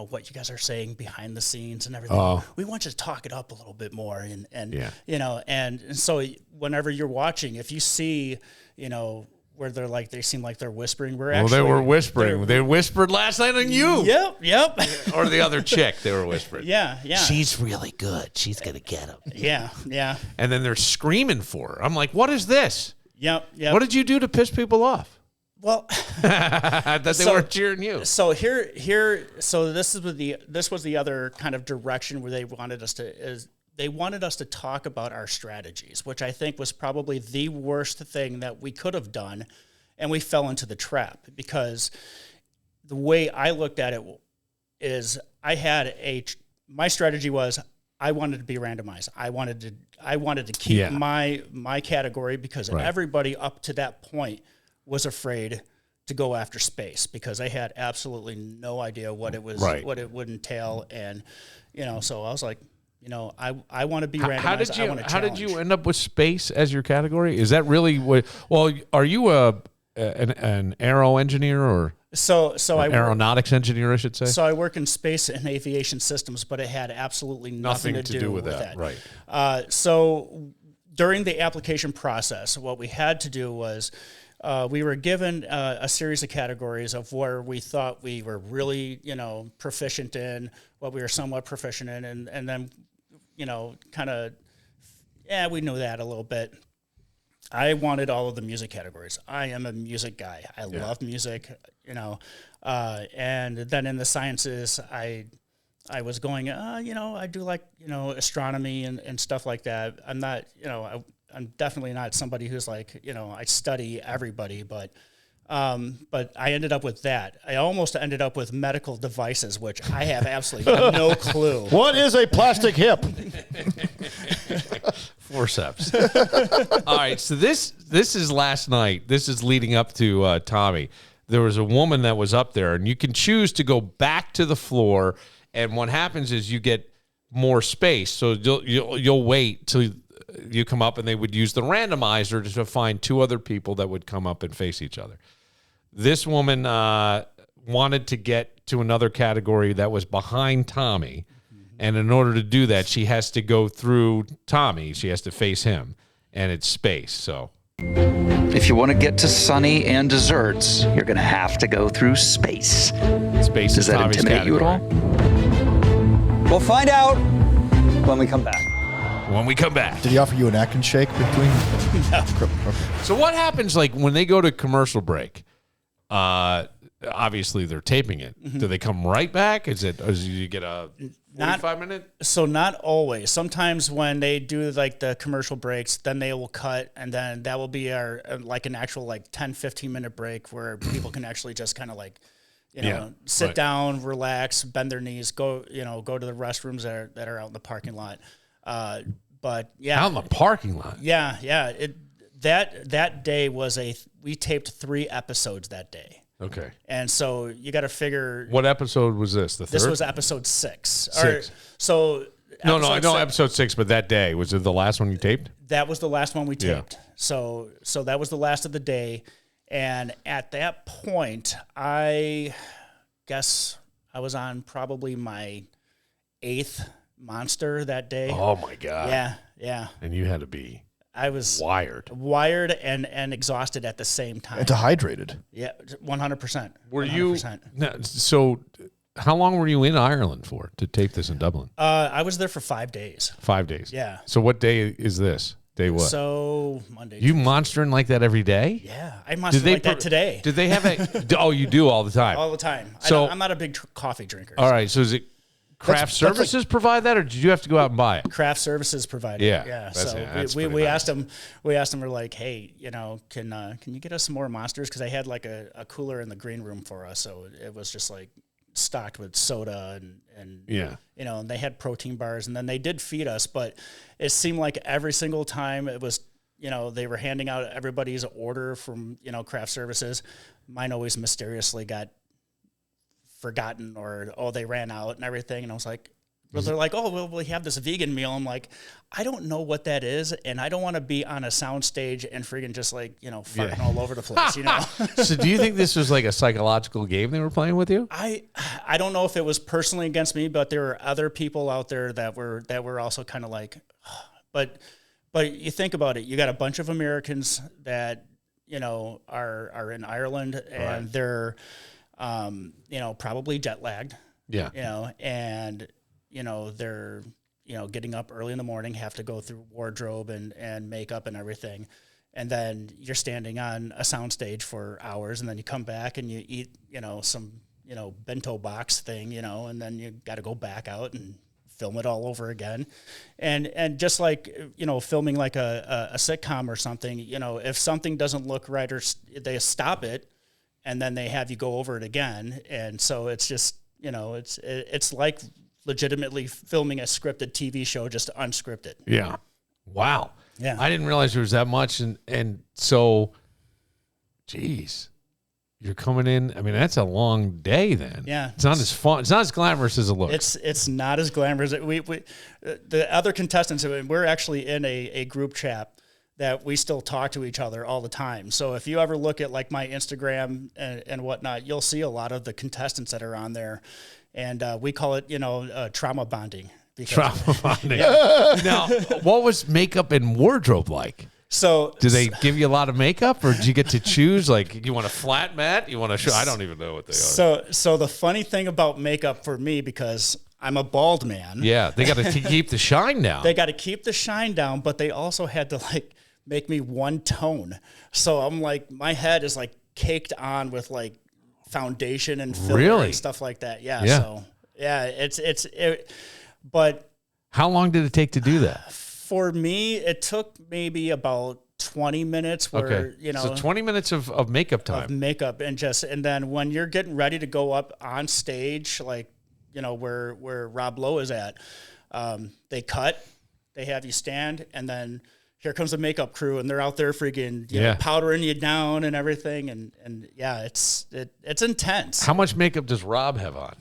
what you guys are saying behind the scenes and everything. We want you to talk it up a little bit more. And so whenever you're watching, if you see, where they seem like they're whispering, they were whispering. They whispered last night on you. Yep. Or the other chick, they were whispering. Yeah. She's really good. She's going to get him. Yeah. And then they're screaming for her. I'm like, what is this? Yep. What did you do to piss people off? Well, that they weren't cheering you. So so this was the other kind of direction where they wanted us to talk about our strategies, which I think was probably the worst thing that we could have done, and we fell into the trap because the way I looked at it is my strategy was I wanted to be randomized. I wanted to keep my category because everybody up to that point was afraid to go after space because they had absolutely no idea what it was, what it would entail. And, so I was like, I want to be randomized. How did you end up with space as your category? Is that really are you an aero engineer or? So aeronautics engineer, I should say. So I work in space and aviation systems, but it had absolutely nothing to do with that. Right. So during the application process, what we had to do was we were given a series of categories of where we thought we were really, proficient in, what we were somewhat proficient in, and then, kind of, we knew that a little bit. I wanted all of the music categories. I am a music guy. I love music, and then in the sciences, I was going, I do like, astronomy and stuff like that. I'm not, I'm definitely not somebody who's like, I study everybody, but I ended up with that. I almost ended up with medical devices, which I have absolutely no clue. What is a plastic hip? Forceps. All right, so this is last night. This is leading up to Tommy. There was a woman that was up there, and you can choose to go back to the floor, and what happens is you get more space. So you'll wait till you come up, and they would use the randomizer to find 2 other people that would come up and face each other. This woman wanted to get to another category that was behind Tommy, and in order to do that, she has to go through Tommy. She has to face him, and it's space. So if you want to get to Sunny and desserts, you're going to have to go through space. Space Does that Tommy's intimidate category. you at all? We'll find out when we come back. When we come back. Did he offer you an Atkins shake between? No. So what happens, like, when they go to commercial break? Obviously, they're taping it. Mm-hmm. Do they come right back? Or you get a 45-minute? So not always. Sometimes when they do like the commercial breaks, then they will cut, and then that will be our like an actual like 10, 15-minute break where people can actually just kind of like, sit down, relax, bend their knees, go to the restrooms that are out in the parking lot. But yeah, Out in the parking lot. yeah. That day was we taped 3 episodes that day. Okay. And so you got to figure. What episode was this? The third? This was episode 6. 6. No, I know episode 6, but that day, was it the last one you taped? That was the last one we taped. Yeah. So that was the last of the day. And at that point, I guess I was on probably my 8th monster that day. Oh, my God. Yeah. And you had to be I was wired and exhausted at the same time. And dehydrated. Yeah, 100%. Were 100%. you? So how long were you in Ireland for to tape this in Dublin? I was there for 5 days. 5 days. Yeah. So what day is this? Day what? So Monday. You monstering like that every day? Yeah, I monster like that today. Did they have a? Oh, you do all the time. All the time. So I'm not a big coffee drinker. All right. So is it craft services provide that, or did you have to go out and buy it? Craft services provided. Yeah. So we asked them. We asked them. We're like, hey, can you get us some more monsters? Because they had like a cooler in the green room for us, so it was just like stocked with soda and and they had protein bars, and then they did feed us, but it seemed like every single time it was they were handing out everybody's order from craft services. Mine always mysteriously got forgotten, or they ran out and everything, and I was like, well, they're like, oh, well, we have this vegan meal. I'm like, I don't know what that is, and I don't want to be on a sound stage and freaking just like fucking all over the place. So do you think this was like a psychological game they were playing with you? I don't know if it was personally against me, but there were other people out there that were also kind of like, but you think about it, you got a bunch of Americans that are in Ireland, and they're probably jet lagged. Yeah. And they're getting up early in the morning, have to go through wardrobe and makeup and everything, and then you're standing on a soundstage for hours, and then you come back and you eat some bento box thing, and then you got to go back out and film it all over again, and just like filming like a sitcom or something, if something doesn't look right, or they stop it, and then they have you go over it again, and so it's just it's like legitimately filming a scripted TV show, just unscripted. Yeah. Wow. Yeah. I didn't realize there was that much. And so, geez, you're coming in. I mean, that's a long day then. Yeah. It's not as fun. It's not as glamorous as it looks. It's not as glamorous. The other contestants, we're actually in a group chat that we still talk to each other all the time. So if you ever look at like my Instagram and whatnot, you'll see a lot of the contestants that are on there. And we call it, trauma bonding. Trauma bonding. Now, what was makeup and wardrobe like? So, do they give you a lot of makeup, or do you get to choose? Like, you want a flat mat? You want a show? I don't even know what they are. So the funny thing about makeup for me, because I'm a bald man. Yeah, they got to keep the shine down. They got to keep the shine down, but they also had to like make me one tone. So I'm like, my head is like caked on with like foundation and filler and stuff like that. Yeah. So yeah, but how long did it take to do that? For me, it took maybe about 20 minutes where, so 20 minutes of makeup time. Of makeup and then when you're getting ready to go up on stage, like, where Rob Lowe is at, they cut, they have you stand, and then here comes the makeup crew, and they're out there freaking powdering you down and everything, and yeah, it's intense. How much makeup does Rob have on?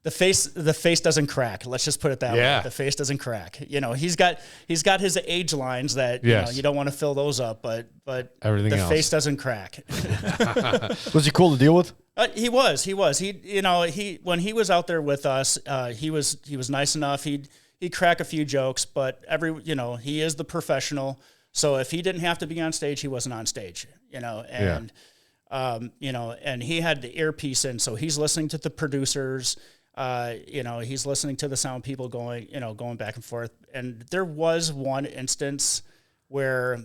The face doesn't crack. Let's just put it that way. The face doesn't crack. He's got his age lines that you don't want to fill those up, but everything else. Face doesn't crack. Was he cool to deal with? He was. He when he was out there with us, he was nice enough. He'd crack a few jokes, but he is the professional. So if he didn't have to be on stage, he wasn't on stage. And he had the earpiece in, so he's listening to the producers. He's listening to the sound people going back and forth. And there was one instance where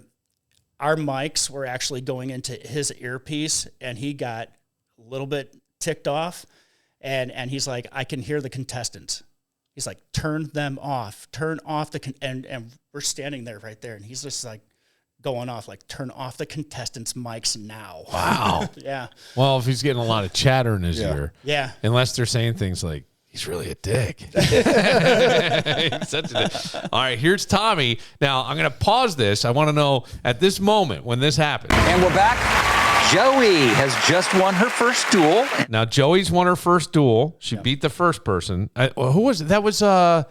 our mics were actually going into his earpiece, and he got a little bit ticked off, and he's like, I can hear the contestants. He's like, turn them off, turn off and we're standing there right there, and he's just like going off, like, turn off the contestants' mics now. Wow. Yeah. Well, if he's getting a lot of chatter in his ear, yeah, unless they're saying things like, he's really a dick. He's such a dick. All right, here's Tommy. Now, I'm going to pause this. I want to know, at this moment, when this happened. And we're back. Joey has just won her first duel. Now, Joey's won her first duel. She beat the first person. Who was it? That was the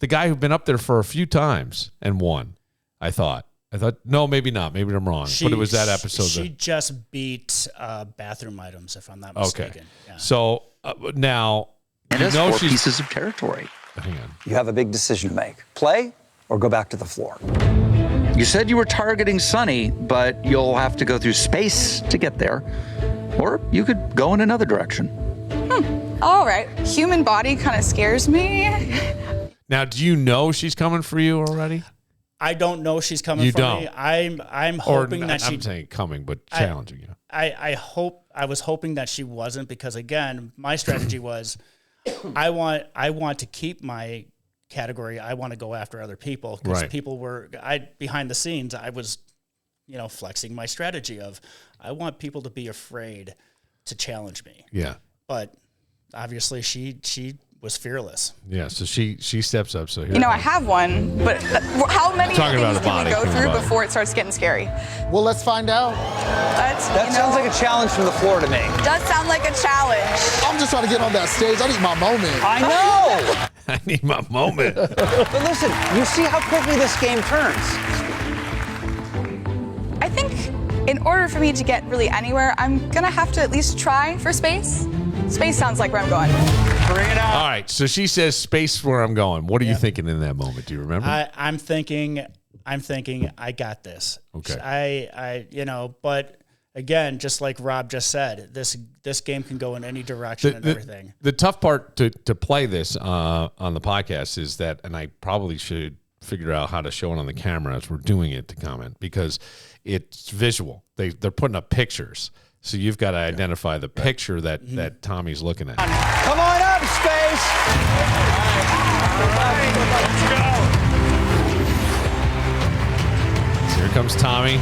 guy who'd been up there for a few times and won, I thought. No, maybe not. Maybe I'm wrong. But it was that episode. She just beat Bathroom Items, if I'm not mistaken. Okay. Yeah. So now, and there's 4 pieces of territory. Hang on. You have a big decision to make. Play or go back to the floor. You said you were targeting Sunny, but you'll have to go through space to get there. Or you could go in another direction. All right. Human body kind of scares me. Now, do you know she's coming for you already? I don't know she's coming for me. I'm hoping that she... I'm saying coming, but challenging you. I was hoping that she wasn't, because, again, my strategy was I want to keep my category. I want to go after other people, because people were behind the scenes. I was, flexing my strategy of I want people to be afraid to challenge me. Yeah. But obviously she was fearless. Yeah. So she steps up. So I have one, but how many things can we go through before it starts getting scary? Well, let's find out. That sounds like a challenge from the floor to me. Does sound like a challenge. I'm just trying to get on that stage. I need my moment. I know. I need my moment. But listen, you see how quickly this game turns. I think in order for me to get really anywhere, I'm going to have to at least try for space. Space sounds like where I'm going. Bring it out. All right. So she says space where I'm going. What are you thinking in that moment? Do you remember? I'm thinking I got this. Okay. But again, just like Rob just said, this game can go in any direction and everything. The tough part to play this on the podcast is that, and I probably should figure out how to show it on the camera as we're doing it to comment, because it's visual. They're putting up pictures. So you've got to identify the picture that Tommy's looking at. Come on up, Space. Let's go. So here comes Tommy.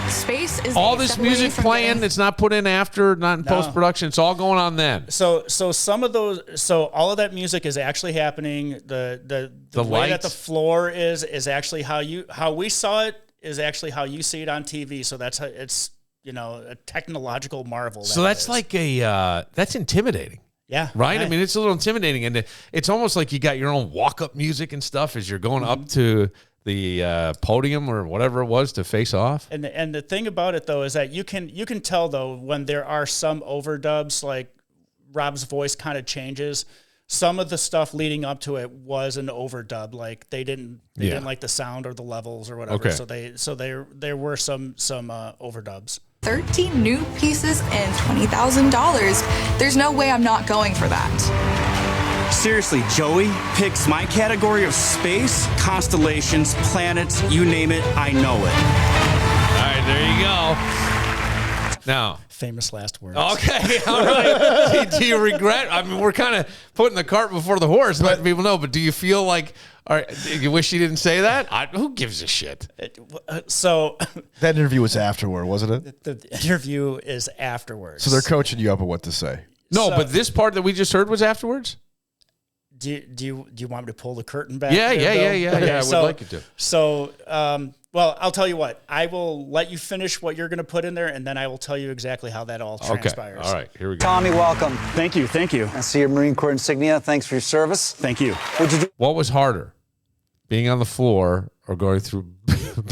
Space is all this music playing. It's not put in after, not in post-production. It's all going on then. So some of those, all of that music is actually happening. The way that the floor is actually how we saw it is actually how you see it on TV. So that's how it's, a technological marvel. So that's like that's intimidating. Yeah. Right? I mean, it's a little intimidating. And it's almost like you got your own walk-up music and stuff as you're going up to the podium or whatever it was to face off. And the thing about it, though, is that you can tell, though, when there are some overdubs, like Rob's voice kind of changes. some of the stuff leading up to it was an overdub. Like they didn't like the sound or the levels or whatever. Okay. So there were some overdubs. 13 new pieces and $20,000. There's no way I'm not going for that. Seriously, Joey picks my category of space, constellations, planets, you name it, I know it. All right, there you go. Now, famous last words. Okay, all right. Do you regret? I mean, we're kind of putting the cart before the horse, letting people know. But do you feel like, all right, you wish you didn't say that? Who gives a shit? So that interview was afterward, wasn't it? The interview is afterwards. So they're coaching you up on what to say. No, but this part that we just heard was afterwards. Do you want me to pull the curtain back? Yeah. Okay, I would like you to. So, well, I'll tell you what. I will let you finish what you're going to put in there, and then I will tell you exactly how that all transpires. All right, here we go. Tommy, welcome. Thank you. I see your Marine Corps insignia. Thanks for your service. Thank you. What'd you do? What was harder, being on the floor or going through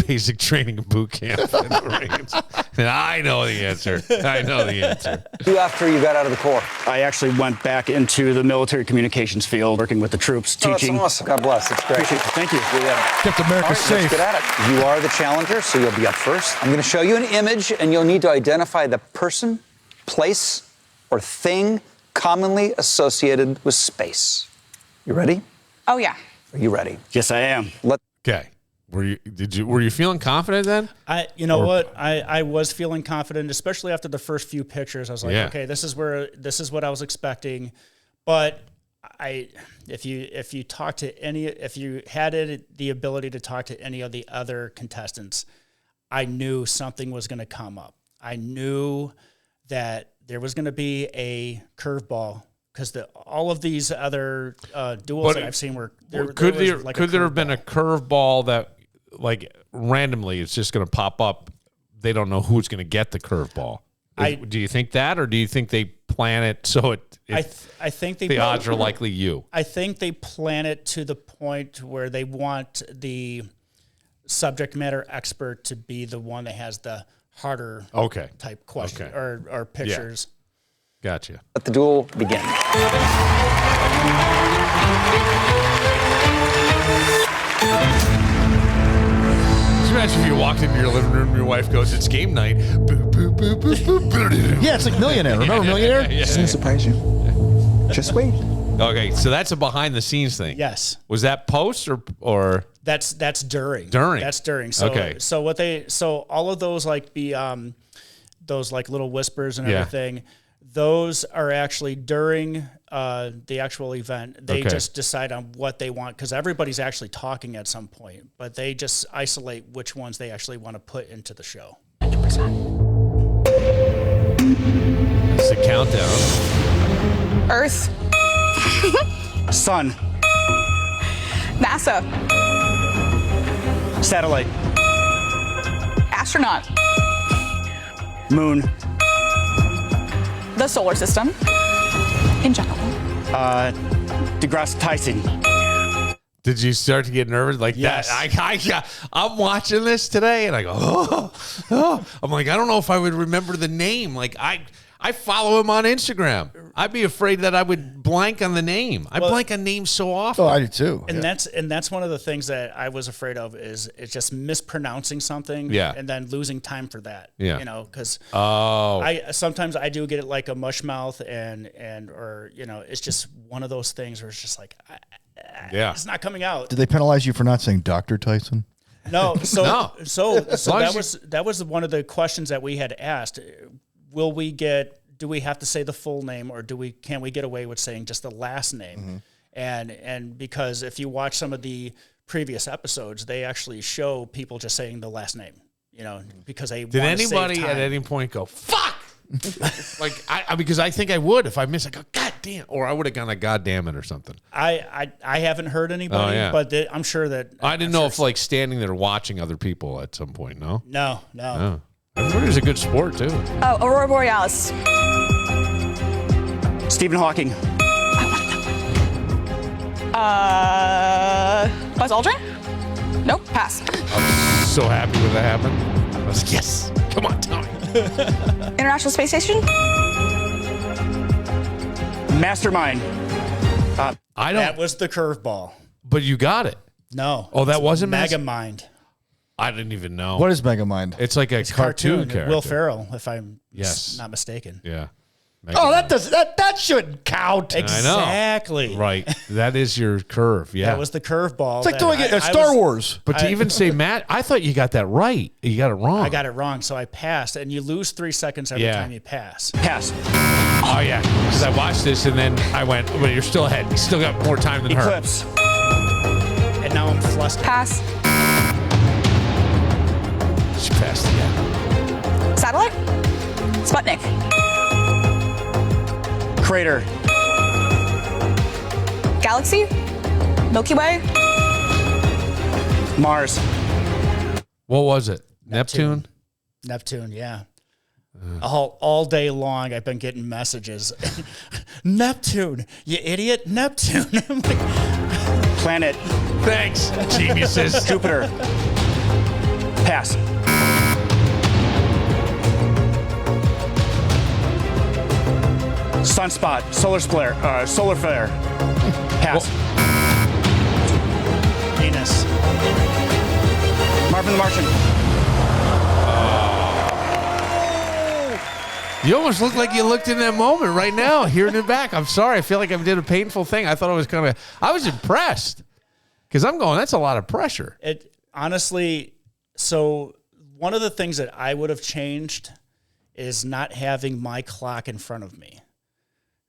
basic training and boot camp in the Marines? And I know the answer. After you got out of the Corps? I actually went back into the military communications field, working with the troops, teaching. That's awesome. God bless. That's great. Thank you. Kept America safe. Let's get at it. You are the challenger, so you'll be up first. I'm going to show you an image, and you'll need to identify the person, place, or thing commonly associated with space. You ready? Oh, yeah. Are you ready? Yes, I am. Okay. Were you feeling confident then? I was feeling confident, especially after the first few pictures. I was like, okay, this is what I was expecting. But if you had the ability to talk to any of the other contestants, I knew something was going to come up. I knew that there was going to be a curveball. Because all of these other duels that I've seen could there have been a curveball that, like, randomly it's just going to pop up? They don't know who's going to get the curveball. Do you think that, or do you think they plan it so I think the odds are likely you? I think they plan it to the point where they want the subject matter expert to be the one that has the harder type question or pictures. Yeah. Gotcha. Let the duel begin. Imagine if you walked into your living room and your wife goes, "It's game night." Boop, boop, boop, boop, boop. Yeah, it's like Millionaire. Remember Millionaire? It's going to surprise you. Just wait. Okay, so that's a behind the scenes thing. Yes. Was that post or? That's during. That's during. So, okay. So all of those those like little whispers and everything. Those are actually during the actual event. They just decide on what they want, because everybody's actually talking at some point, but they just isolate which ones they actually want to put into the show. 100%. That's the countdown. Earth. Sun. NASA. Satellite. Astronaut. Moon. The solar system in general. DeGrasse Tyson. Did you start to get nervous like yes. that? I'm watching this today, and I go, oh. I'm like, I don't know if I would remember the name. Like I follow him on Instagram. I'd be afraid that I would blank on the name. I blank on names so often. Oh, I do too. And that's one of the things that I was afraid of is it's just mispronouncing something and then losing time for that. Yeah. Because sometimes I do get it like a mush mouth and or it's just one of those things where it's just like it's not coming out. Did they penalize you for not saying Dr. Tyson? No. So that was one of the questions that we had asked. Do we have to say the full name, or can we get away with saying just the last name? Mm-hmm. And because if you watch some of the previous episodes, they actually show people just saying the last name, because they did anybody at any point go fuck? Because I think I would if I miss. I go God damn, or I would have gone a God damn it or something. I haven't heard anybody, but I'm sure that I didn't know if like standing there watching other people at some point. No. Everybody's a good sport too. Oh, Aurora Borealis. Stephen Hawking. Buzz Aldrin? Nope, pass. I'm so happy when that happened. I was like, yes, come on, Tommy. International Space Station? Mastermind. I don't. That was the curveball. But you got it. No. Oh, that wasn't Megamind. I didn't even know. What is Megamind? It's like a cartoon character. Will Ferrell, if I'm Yes. not mistaken. Yeah. Oh, that shouldn't count. Exactly. I know. Right. That is your curve. Yeah. That was the curveball. It's like doing it at Star Wars. But to even say, Matt, I thought you got that right. You got it wrong. I got it wrong, so I passed. And you lose 3 seconds every time you pass. Pass. Oh, yeah. Because I watched this and then I went, but you're still ahead. You still got more time than Eclipse. her. And now I'm flustered. Pass. She passed again. Satellite. Sputnik. Crater. Galaxy. Milky Way. Mars. What was it? Neptune? Neptune, yeah. All day long, I've been getting messages. Neptune, you idiot. Neptune. I'm like, Planet. Thanks, geniuses. Jupiter. Pass. Sunspot. Solar flare. Pass. Venus. Marvin the Martian. You almost look like you looked in that moment right now, here in the back. I'm sorry. I feel like I did a painful thing. I thought I was impressed because I'm going, that's a lot of pressure. Honestly, so one of the things that I would have changed is not having my clock in front of me.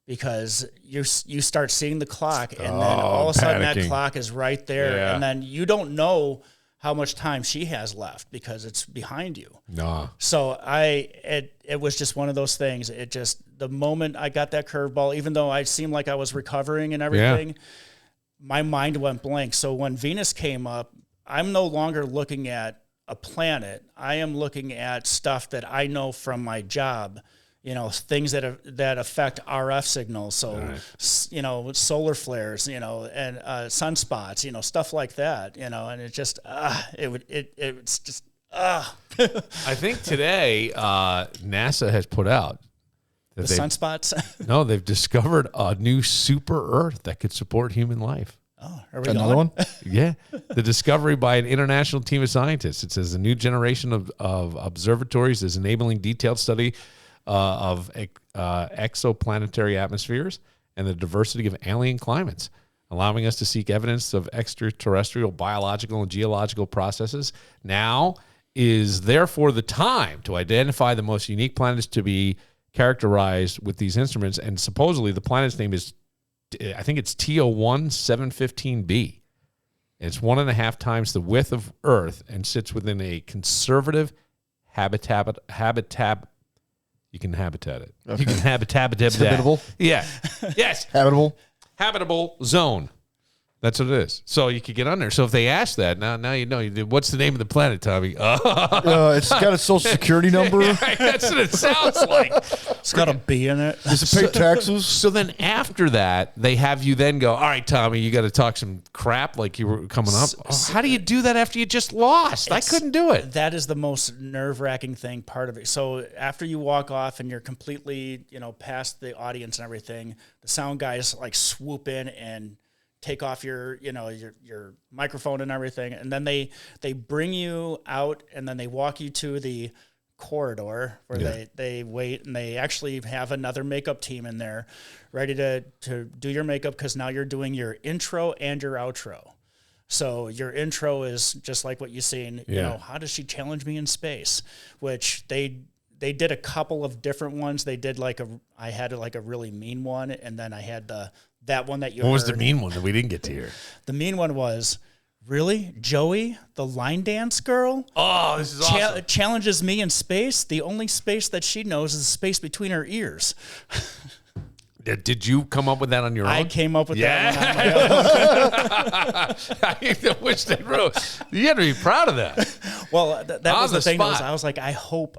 Because you start seeing the clock, and then all of a sudden that clock is right there, and then you don't know how much time she has left because it's behind you. No. So it was just one of those things. It just, the moment I got that curveball, even though I seemed like I was recovering and everything, my mind went blank. So when Venus came up, I'm no longer looking at a planet. I am looking at stuff that I know from my job. You know, things that affect RF signals. So, you know, solar flares, you know, and sunspots, you know, stuff like that, you know, and it just, it's just. I think today NASA has put out the sunspots. No, they've discovered a new super Earth that could support human life. Oh, are we another one? Yeah, the discovery by an international team of scientists. It says a new generation of observatories is enabling detailed study of exoplanetary atmospheres and the diversity of alien climates, allowing us to seek evidence of extraterrestrial biological and geological processes. Now is therefore the time to identify the most unique planets to be characterized with these instruments. And supposedly the planet's name is, I think it's TO1 715b. It's 1.5 times the width of Earth and sits within a conservative habitat. You can habitat it. Okay. You can habitable. Yeah. Yes. Habitable zone. That's what it is. So you could get on there. So if they ask that, now you know. What's the name of the planet, Tommy? It's got a social security number. Yeah, right, that's what it sounds like. It's got a B in it. Does it pay taxes? So then after that, they have you then go, all right, Tommy, you got to talk some crap like you were coming up. How do you do that after you just lost? I couldn't do it. That is the most nerve-wracking thing, part of it. So after you walk off and you're completely, you know, past the audience and everything, the sound guys like swoop in and take off your microphone and everything. And then they bring you out and then they walk you to the corridor where they wait, and they actually have another makeup team in there ready to do your makeup, because now you're doing your intro and your outro. So your intro is just like what you've seen, you know, how does she challenge me in space? Which they did a couple of different ones. They did I had a really mean one, and then I had that one that you heard. What was the mean one that we didn't get to hear? The mean one was, really? Joey, the line dance girl? Oh, this is awesome. Challenges me in space. The only space that she knows is the space between her ears. Did you come up with that on your own? I came up with that on my own. I wish they wrote. You had to be proud of that. Well, that was the thing. I was like, I hope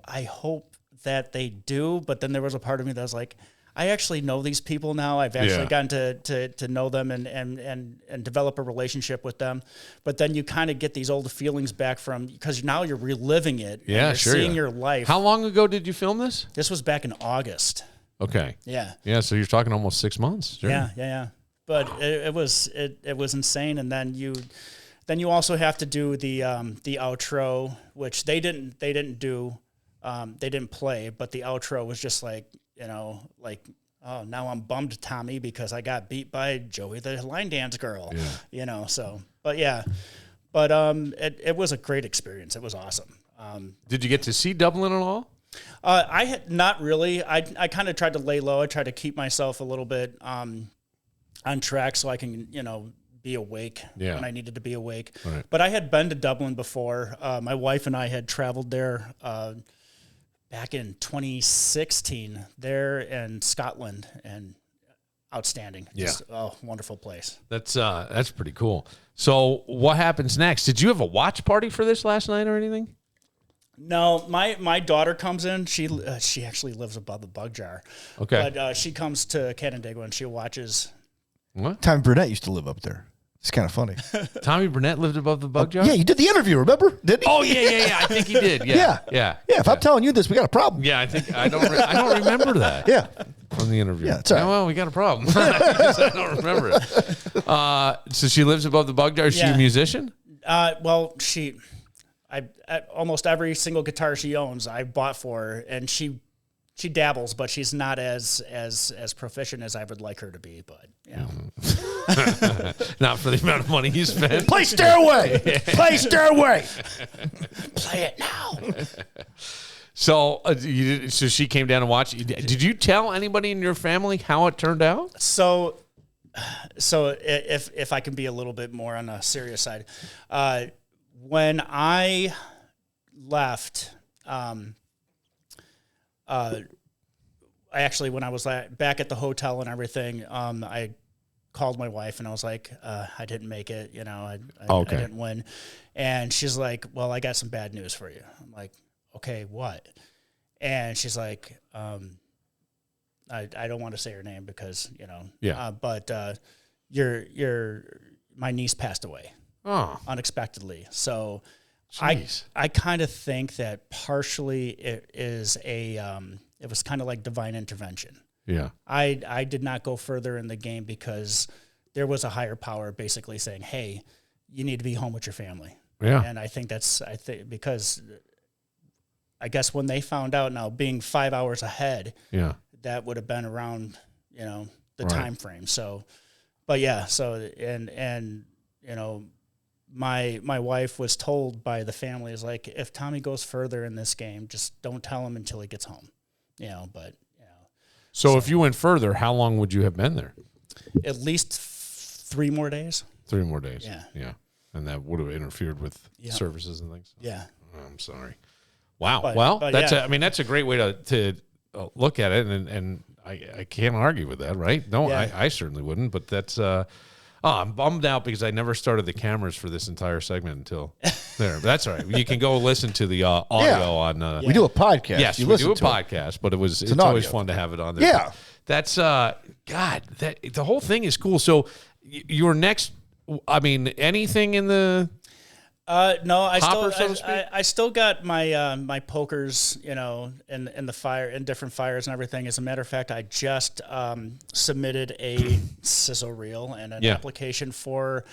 that they do. But then there was a part of me that was like, I actually know these people now. I've actually gotten to know them and develop a relationship with them. But then you kind of get these old feelings back because now you're reliving it. Yeah, and you're seeing your life. How long ago did you film this? This was back in August. Okay. Yeah. Yeah, so you're talking almost 6 months. Sure. Yeah. but it was insane. And then you also have to do the outro, which they didn't do. They didn't play, but the outro was just like, oh, now I'm bummed, Tommy, because I got beat by Joey the line dance girl. Yeah. So, but yeah, but it was a great experience. It was awesome. Did you get to see Dublin at all? I had not really. I kind of tried to lay low. I tried to keep myself a little bit on track so I can, be awake when I needed to be awake. Right. But I had been to Dublin before. My wife and I had traveled there back in 2016 there in Scotland, and outstanding. Just, wonderful place. That's pretty cool. So what happens next? Did you have a watch party for this last night or anything? No, my daughter comes in. She actually lives above the Bug Jar. Okay. But she comes to Canandaigua and she watches. What? Tommy Burnett used to live up there. It's kind of funny. Tommy Burnett lived above the Bug Jar? Yeah, you did the interview, remember? Didn't he? Oh, yeah. I think he did. Yeah. If I'm telling you this, we got a problem. Yeah, I don't remember that. Yeah. From the interview. Yeah, it's all right. Well, we got a problem. I don't remember it. So she lives above the Bug Jar. Is she a musician? Well, almost every single guitar she owns, I bought for her, and she dabbles, but she's not as proficient as I would like her to be. But not for the amount of money you spent. Play Stairway. Play Stairway. Play it now. So, so she came down and watched. Did you tell anybody in your family how it turned out? So if I can be a little bit more on the serious side, when I left, when I was back at the hotel and everything, I called my wife and I was like, I didn't make it, I didn't win. And she's like, well, I got some bad news for you. I'm like, okay, what? And she's like, I don't want to say her name because, but my niece passed away. Oh. Unexpectedly. So Jeez. I kind of think that partially it was kind of like divine intervention. Yeah. I did not go further in the game because there was a higher power basically saying, hey, you need to be home with your family. Yeah. And I think because I guess when they found out, now being 5 hours ahead, that would have been around, the time frame. So, but yeah, my wife was told by the family is like, if Tommy goes further in this game, just don't tell him until he gets home, So if you went further, how long would you have been there? At least 3 more days. 3 more days. Yeah. Yeah. And that would have interfered with services and things. Yeah. Oh, I'm sorry. Wow. But that's that's a great way to look at it, and I can't argue with that, right? No, I certainly wouldn't. But that's I'm bummed out because I never started the cameras for this entire segment until there. But that's all right. You can go listen to the audio on. We do a podcast. Yes, we do a podcast, but it's always fun to have it on there. Yeah, that's God. The whole thing is cool. So your next, anything in the. No, hopper, so to speak? I still got my my pokers, in the fire, in different fires and everything. As a matter of fact, I just submitted a sizzle reel and an application for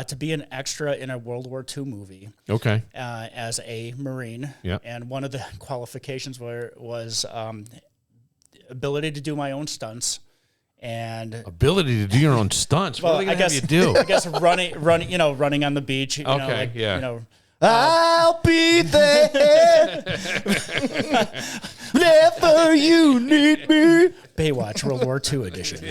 to be an extra in a World War II movie. Okay. As a Marine. Yeah. And one of the qualifications was ability to do my own stunts. And ability to do your own stunts. What are they going to have you do? I guess running on the beach. I'll be there whenever you need me. Baywatch, World War II edition.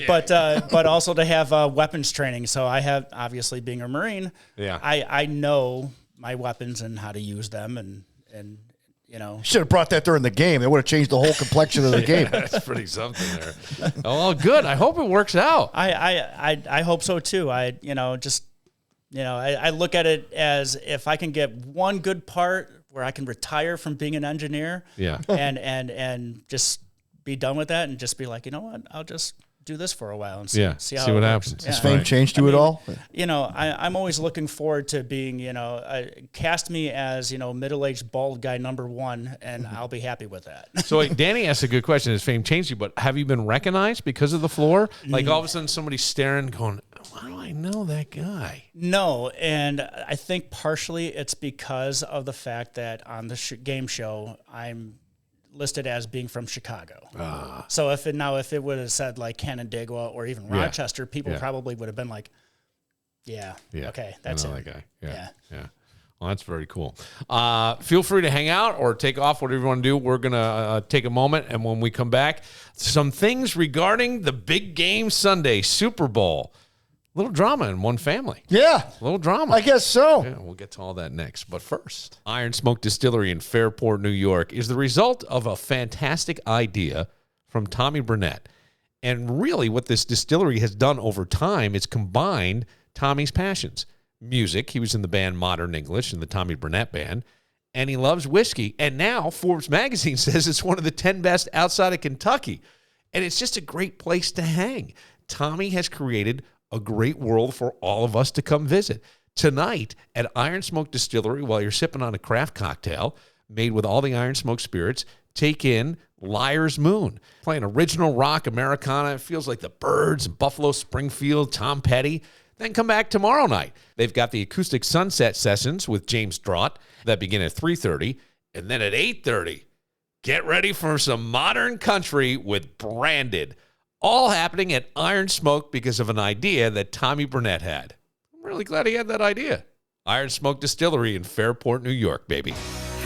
But also to have weapons training. So I have, obviously being a Marine, I know my weapons and how to use them and should have brought that during the game. It would have changed the whole complexion of the game. That's pretty something there. Oh, good. I hope it works out. I hope so too. I look at it as if I can get one good part where I can retire from being an engineer, and just be done with that and just be like, you know what, I'll just do this for a while and see how see it what works. happens. Has fame changed you at all? I'm always looking forward to being, cast me as, middle-aged bald guy number 1, and I'll be happy with that. So Danny asked a good question. Has fame changed you? But have you been recognized because of the floor? Like all of a sudden somebody's staring, going, "Why do I know that guy?" No, and I think partially it's because of the fact that on the game show, I'm listed as being from Chicago. So if it would have said like Canandaigua or even Rochester, people probably would have been like, okay, that's it. That guy. Yeah. Well, that's very cool. Feel free to hang out or take off, whatever you want to do. We're going to take a moment, and when we come back, some things regarding the big game Sunday, Super Bowl. Little drama in one family. Yeah. A little drama. I guess so. Yeah, we'll get to all that next. But first, Iron Smoke Distillery in Fairport, New York is the result of a fantastic idea from Tommy Burnett. And really what this distillery has done over time is combined Tommy's passions. Music, he was in the band Modern English in the Tommy Burnett Band, and he loves whiskey. And now Forbes magazine says it's one of the 10 best outside of Kentucky. And it's just a great place to hang. Tommy has created a great world for all of us to come visit. Tonight at Iron Smoke Distillery, while you're sipping on a craft cocktail made with all the Iron Smoke spirits, take in Liar's Moon, playing original rock Americana. It feels like the Byrds and Buffalo Springfield, Tom Petty. Then come back tomorrow night. They've got the acoustic sunset sessions with James Draught that begin at 3:30. And then at 8:30, get ready for some modern country with Branded. All happening at Iron Smoke because of an idea that Tommy Burnett had. I'm really glad he had that idea. Iron Smoke Distillery in Fairport, New York, baby.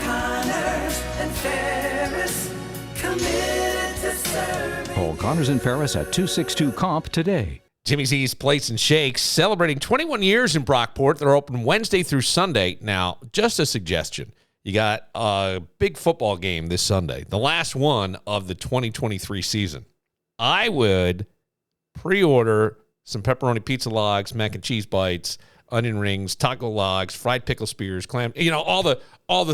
Connors and Ferris, committed to service. Call Connors and Ferris at 262-COMP today. Jimmy Z's Plates and Shakes, celebrating 21 years in Brockport. They're open Wednesday through Sunday. Now, just a suggestion. You got a big football game this Sunday, the last one of the 2023 season. I would pre-order some pepperoni pizza logs, mac and cheese bites, onion rings, taco logs, fried pickle spears, clam, all the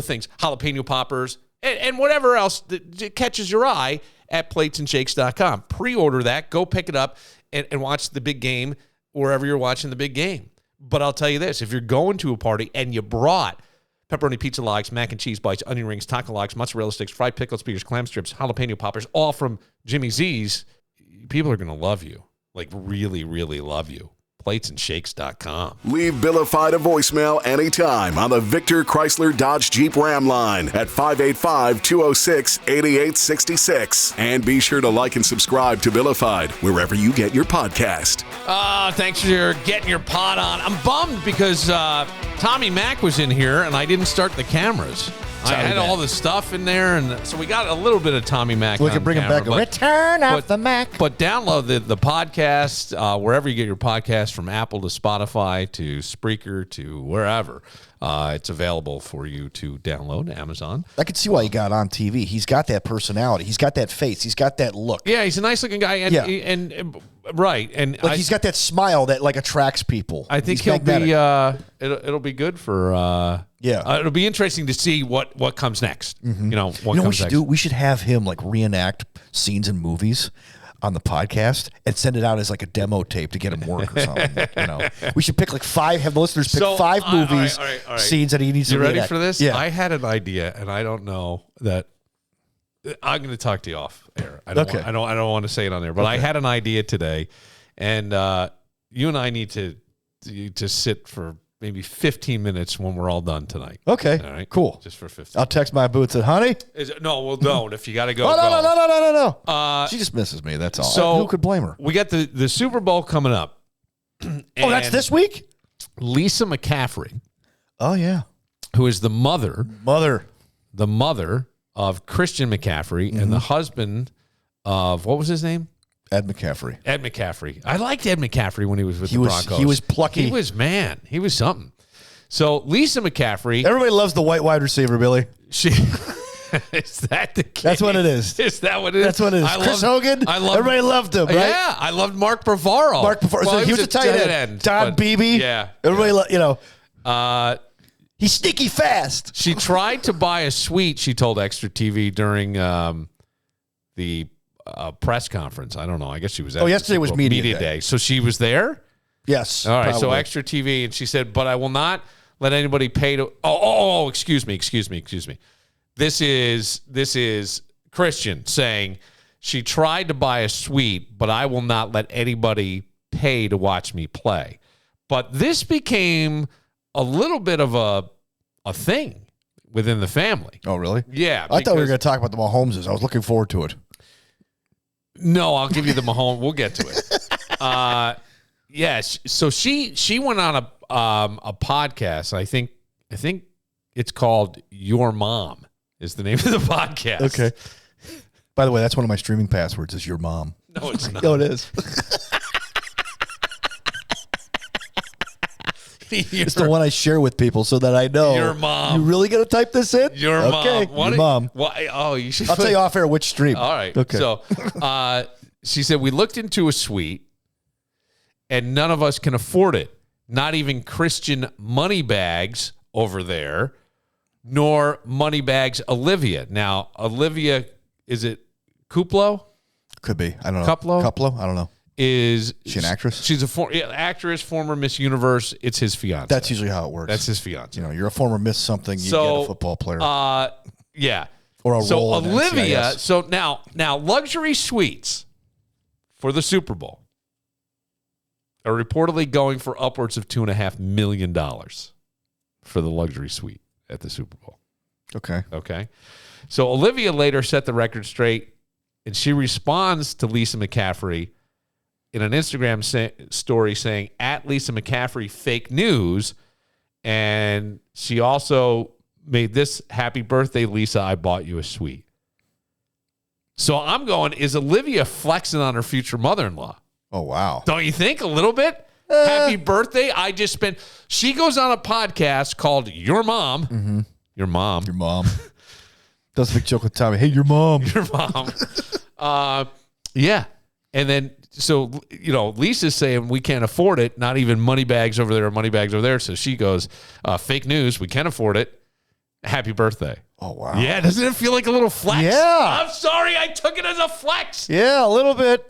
things, jalapeno poppers, and whatever else that catches your eye at platesandshakes.com. Pre-order that, go pick it up, and watch the big game wherever you're watching the big game. But I'll tell you this, if you're going to a party and you brought pepperoni pizza logs, mac and cheese bites, onion rings, taco logs, mozzarella sticks, fried pickle spears, clam strips, jalapeno poppers, all from Jimmy Z's, people are going to love you. Like, really, really love you. Platesandshakes.com. Leave Billified a voicemail anytime on the Victor Chrysler Dodge Jeep Ram line at 585-206-8866. And be sure to like and subscribe to Billified wherever you get your podcast. Thanks for getting your pod on. I'm bummed because Tommy Mac was in here and I didn't start the cameras. I had all the stuff in there, and so we got a little bit of Tommy Mac. We can bring him back. Return of the Mac. But download the podcast wherever you get your podcast, from Apple to Spotify to Spreaker to wherever. It's available for you to download. Amazon. I can see why he got on TV. He's got that personality. He's got that face. He's got that look. Yeah, he's a nice looking guy, and right, and he's got that smile that like attracts people. I think he'll be. It'll be good for. It'll be interesting to see what comes next. Mm-hmm. What comes we should next. do? We should have him like reenact scenes in movies on the podcast and send it out as like a demo tape to get him work or something. We should pick like 5. Have the listeners pick 5 movies, all right. Scenes that he needs to reenact. You ready reenact. for this? Yeah. I had an idea, and I don't know that. I'm going to talk to you off air. I don't want to say it on there, but I had an idea today, and you and I need to sit for maybe 15 minutes when we're all done tonight. Okay. All right. Cool. Just for 15. I'll text my boots and honey. Don't. If you got to go. No. She just misses me. That's all. So who could blame her? We got the Super Bowl coming up. That's this week? Lisa McCaffrey. Oh, yeah. Who is the mother of Christian McCaffrey and the husband of, what was his name? Ed McCaffrey. I liked Ed McCaffrey when he was with the Broncos. He was plucky. He was something. So Lisa McCaffrey. Everybody loves the white wide receiver, Billy. Is that the case? That's what it is. Is that what it is? That's what it is. Chris Hogan. Everybody loved him, right? Yeah, I loved Mark Bavaro. Well, he was a tight end. Don Beebe. Yeah. Everybody, he's sneaky fast. She tried to buy a suite, she told Extra TV, during the a press conference. I don't know. I guess she was at yesterday was media day. So she was there? Yes. All right. probably. So Extra TV. And she said, but I will not let anybody pay to. Oh, excuse me. This is Christian saying she tried to buy a suite, but I will not let anybody pay to watch me play. But this became a little bit of a thing within the family. Oh, really? Yeah. I thought we were going to talk about the Mahomeses. I was looking forward to it. No, I'll give you the Mahomes. We'll get to it. Yes. So she went on a podcast. I think it's called Your Mom is the name of the podcast. Okay. By the way, that's one of my streaming passwords is your mom. No, it's not. No, it is. It's the one I share with people so that I know. Your mom. You really going to type this in? Your okay. mom. Your mom. You should. I'll tell you off air which stream. All right. Okay. So she said, we looked into a suite and none of us can afford it. Not even Christian Moneybags over there, nor Moneybags Olivia. Now, Olivia, is it Kuplo? Could be. I don't know. Kuplo? I don't know. Is she an actress? She's actress, former Miss Universe. It's his fiance. That's usually how it works. That's his fiance. You know, you're a former Miss something, you get a football player. Yeah. Or a role in Olivia, NCIS. so now luxury suites for the Super Bowl are reportedly going for upwards of $2.5 million for the luxury suite at the Super Bowl. Okay. So Olivia later set the record straight, and she responds to Lisa McCaffrey in an Instagram story saying, at Lisa McCaffrey, fake news. And she also made this, happy birthday, Lisa, I bought you a suite. So I'm going, is Olivia flexing on her future mother-in-law? Oh, wow. Don't you think a little bit? Happy birthday. I just spent. She goes on a podcast called Your Mom. Mm-hmm. Your Mom. Your mom. Does a big joke with Tommy. Hey, your mom. Your mom. Yeah. And then, so, Lisa's saying we can't afford it. Not even Moneybags over there or Moneybags over there. So she goes, fake news. We can't afford it. Happy birthday. Oh, wow. Yeah. Doesn't it feel like a little flex? Yeah. I'm sorry. I took it as a flex. Yeah, a little bit.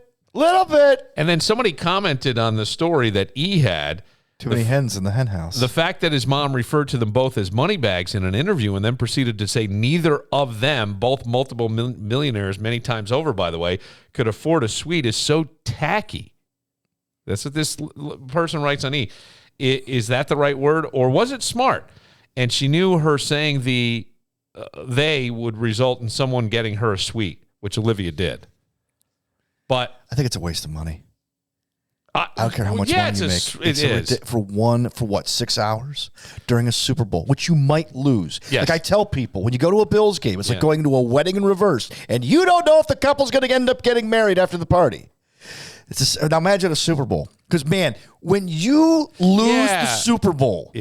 And then somebody commented on the story that E had. Too many hens in the hen house. The fact that his mom referred to them both as Moneybags in an interview and then proceeded to say neither of them, both multiple millionaires many times over, by the way, could afford a suite is so tacky. That's what this person writes on E. Is that the right word, or was it smart? And she knew her saying they would result in someone getting her a suite, which Olivia did. But I think it's a waste of money. I don't care how much money you make. It is. For 6 hours during a Super Bowl, which you might lose. Yes. Like I tell people, when you go to a Bills game, it's like going to a wedding in reverse, and you don't know if the couple's going to end up getting married after the party. Now imagine a Super Bowl. Because, man, when you lose the Super Bowl,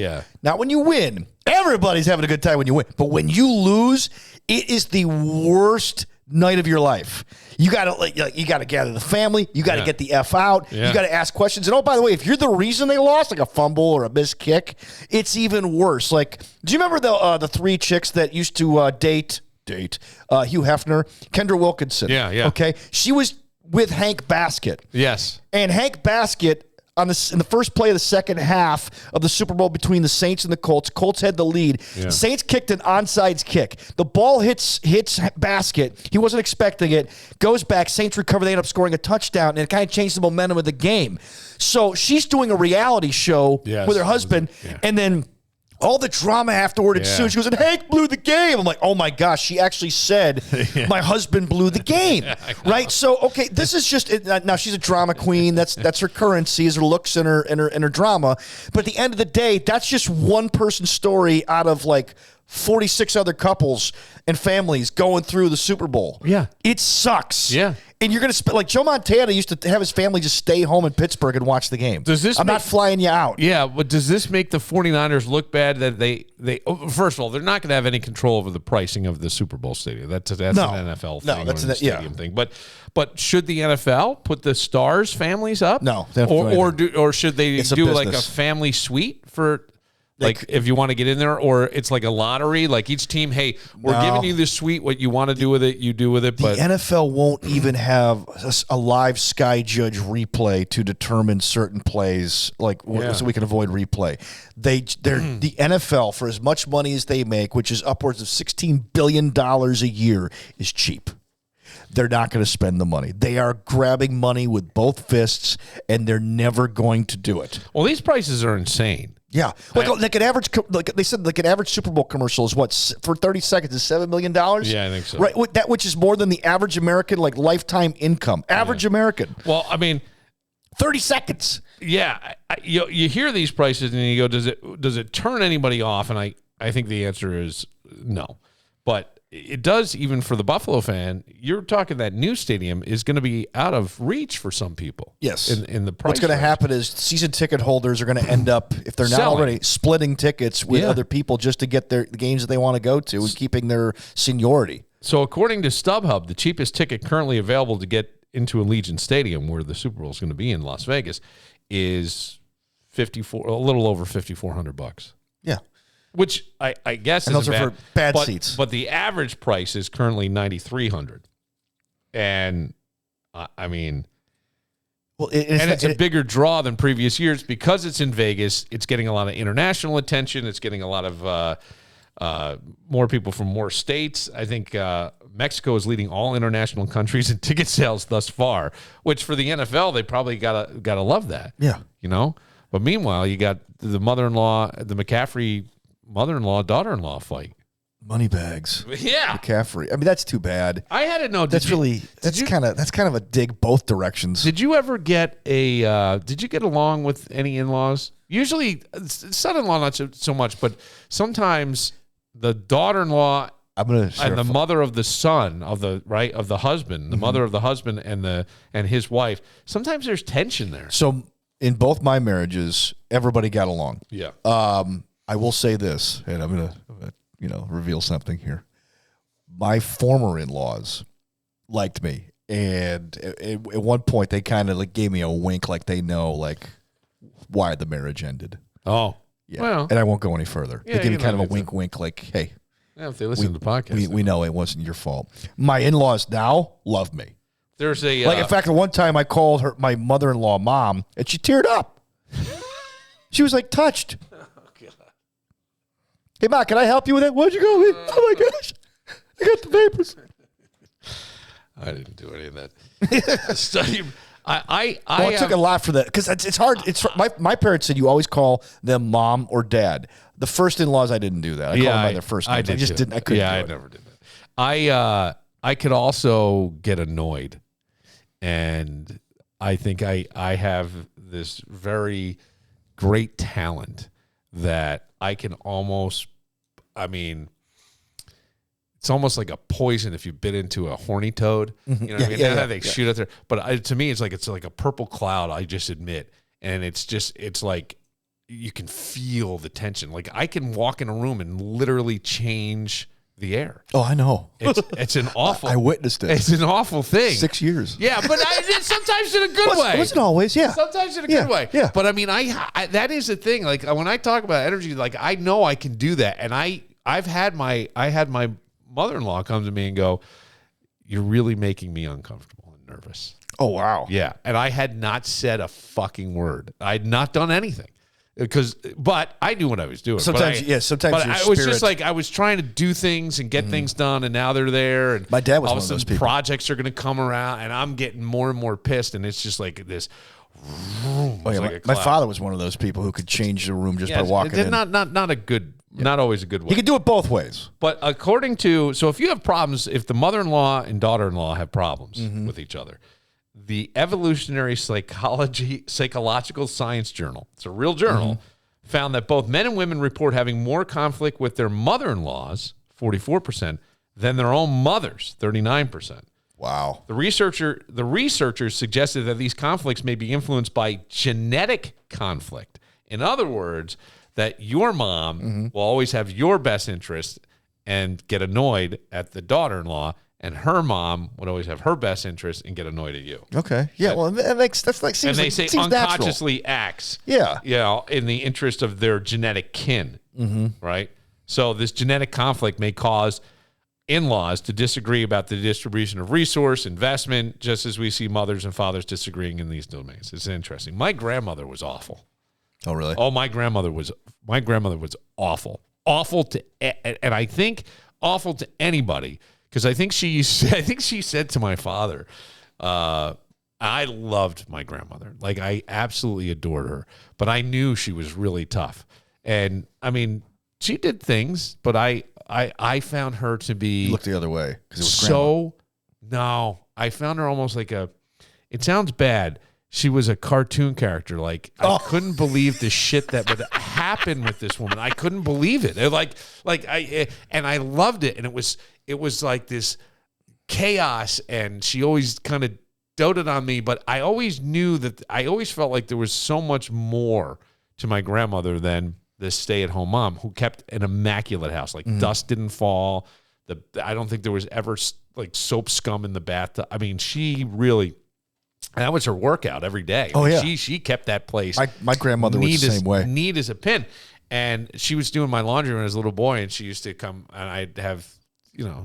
not when you win, everybody's having a good time when you win. But when you lose, it is the worst night of your life. You gotta gather the family. You gotta get the F out. You gotta ask questions. And oh, by the way, if you're the reason they lost, like a fumble or a missed kick, it's even worse. Like, do you remember the three chicks that used to date Hugh Hefner, Kendra Wilkinson? Yeah. Okay, she was with Hank Baskett. Yes, and Hank Baskett. In the first play of the second half of the Super Bowl between the Saints and the Colts, Colts had the lead. Yeah. Saints kicked an onside kick. The ball hits Baskett. He wasn't expecting it. Goes back. Saints recover. They end up scoring a touchdown, and it kind of changed the momentum of the game. So she's doing a reality show with her husband, and then all the drama afterward ensued. She goes, and Hank blew the game. I'm like, oh my gosh, she actually said, my husband blew the game. Right? So, okay, this is just, now she's a drama queen. That's her currency, is her looks and her drama. But at the end of the day, that's just one person's story out of like 46 other couples and families going through the Super Bowl. Yeah. It sucks. Yeah. And you're going to like Joe Montana used to have his family just stay home in Pittsburgh and watch the game. I'm not flying you out. Yeah, but does this make the 49ers look bad that they first of all, they're not going to have any control over the pricing of the Super Bowl stadium. That's an NFL thing. That's an stadium thing. But should the NFL put the stars families up? No. Or should they It's a do like a business. family suite for Like if you want to get in there, or it's like a lottery, like each team, hey, we're giving you this suite. What you want to do with it, you do with it. But the NFL won't even have a live Sky Judge replay to determine certain plays, so we can avoid replay. The NFL, for as much money as they make, which is upwards of $16 billion a year, is cheap. They're not going to spend the money. They are grabbing money with both fists, and they're never going to do it. Well, these prices are insane. Yeah, like an average, like they said, like an average Super Bowl commercial is what for 30 seconds is $7 million. Yeah, I think so. Right, that which is more than the average American lifetime income. Average American. Well, I mean, 30 seconds. Yeah, you hear these prices and you go, does it turn anybody off? And I think the answer is no, but it does even for the Buffalo fan. You're talking that new stadium is going to be out of reach for some people. Yes. In the price. What's going to happen is season ticket holders are going to end up, if they're not already, splitting tickets with other people just to get the games that they want to go to and keeping their seniority. So according to StubHub, the cheapest ticket currently available to get into Allegiant Stadium, where the Super Bowl is going to be in Las Vegas, is a little over $5,400. Yeah. Which I guess and is those are for bad seats. But the average price is currently $9,300, and I mean, it's a bigger draw than previous years because it's in Vegas. It's getting a lot of international attention. It's getting a lot of more people from more states. I think Mexico is leading all international countries in ticket sales thus far. Which for the NFL, they probably gotta love that. Yeah, But meanwhile, you got the mother-in-law, the McCaffrey. Mother-in-law, daughter-in-law fight. Money bags. Yeah. McCaffrey. I mean, that's too bad. I had to know. That's kind of a dig both directions. Did you ever get did you get along with any in-laws? Usually, son-in-law not so much, but sometimes the daughter-in-law and the mother of the son of the husband, the mother of the husband and his wife. Sometimes there's tension there. So in both my marriages, everybody got along. Yeah. I will say this, and I'm gonna, reveal something here. My former in-laws liked me, and at one point they kind of gave me a wink, like they know why the marriage ended. Oh, yeah. Well, and I won't go any further. Yeah, they gave me kind of a wink, like, hey, if they listen to the podcast, we know it wasn't your fault. My in-laws now love me. There's a in fact, at one time I called my mother-in-law mom, and she teared up. She was touched. Hey, Ma, can I help you with that? Where'd you go? Oh, my gosh. I got the papers. I didn't do any of that. Study. It took a lot for that because it's hard. My parents said you always call them mom or dad. The first in-laws, I didn't do that. I called them by their first names. I just didn't. I couldn't. Yeah, I never did that. I could also get annoyed, and I think I have this very great talent that I can almost, it's almost like a poison if you bit into a horny toad. You know what I mean? They shoot out there. But to me, it's like a purple cloud, I just admit. And it's like you can feel the tension. Like I can walk in a room and literally change the air. Oh, I know. It's an awful. I witnessed it. It's an awful thing. 6 years. Yeah, but sometimes in a good way. It wasn't always. Yeah. Sometimes in a good way. Yeah. But I that is the thing. Like when I talk about energy, I know I can do that, and I had my mother-in-law come to me and go, "You're really making me uncomfortable and nervous." Oh wow. Yeah, and I had not said a fucking word. I had not done anything. But I knew what I was doing. Sometimes But I was just I was trying to do things and get things done, and now they're there. And my dad was all one of of those sudden people. projects are going to come around, and I'm getting more and more pissed, and it's just like this. My father was one of those people who could change the room just by walking in. Not a good, not always a good way. He could do it both ways. But if you have problems, if the mother-in-law and daughter-in-law have problems with each other, the Evolutionary Psychological Science Journal, it's a real journal, found that both men and women report having more conflict with their mother-in-laws, 44%, than their own mothers, 39%. Wow. The researchers suggested that these conflicts may be influenced by genetic conflict. In other words, that your mom will always have your best interest and get annoyed at the daughter-in-law, And her mom would always have her best interest and get annoyed at you. Okay. Yeah. Well, that's like seems and they like, say seems unconsciously acts. Yeah. You know, in the interest of their genetic kin. Right. So this genetic conflict may cause in-laws to disagree about the distribution of resource, investment, just as we see mothers and fathers disagreeing in these domains. It's interesting. My grandmother was awful. Oh, really? Oh, my grandmother was awful. Awful to, and I think awful to anybody, because I think she said to my father, I loved my grandmother. Like, I absolutely adored her, but I knew she was really tough. And I mean, she did things, but I found her to be, You looked the other way because it was so, no, I found her almost like it sounds bad. She was a cartoon character. Like, I couldn't believe the shit that would happen with this woman. I couldn't believe it. And I loved it. And it was like this chaos, and she always kind of doted on me, but I always knew that I always felt like there was so much more to my grandmother than this stay-at-home mom who kept an immaculate house. Like, dust didn't fall. I don't think there was ever like soap scum in the bathtub. I mean, she really, that was her workout every day. Oh, yeah. She kept that place. My grandmother was the same way. Neat as a pin. And she was doing my laundry when I was a little boy, and she used to come, and I'd have,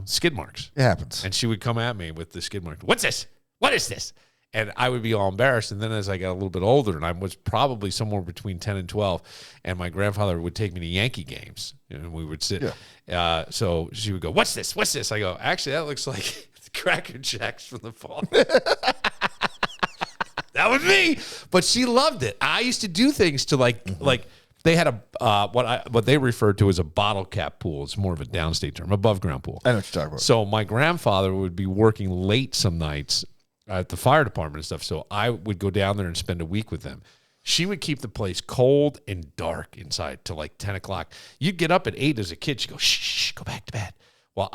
skid marks. It happens. And she would come at me with the skid marks. What's this? What is this? And I would be all embarrassed. And then as I got a little bit older, and I was probably somewhere between 10 and 12, and my grandfather would take me to Yankee games, and we would sit. Yeah. So she would go, what's this? What's this? I go, actually, that looks like Cracker Jacks from the fall. That was me. But she loved it. I used to do things to like they had a what they referred to as a bottle cap pool. It's more of a downstate term, above ground pool. I know what you're talking about. So my grandfather would be working late some nights at the fire department and stuff. So I would go down there and spend a week with them. She would keep the place cold and dark inside till like 10 o'clock. You'd get up at 8 as a kid. She'd go, shh, go back to bed. Well,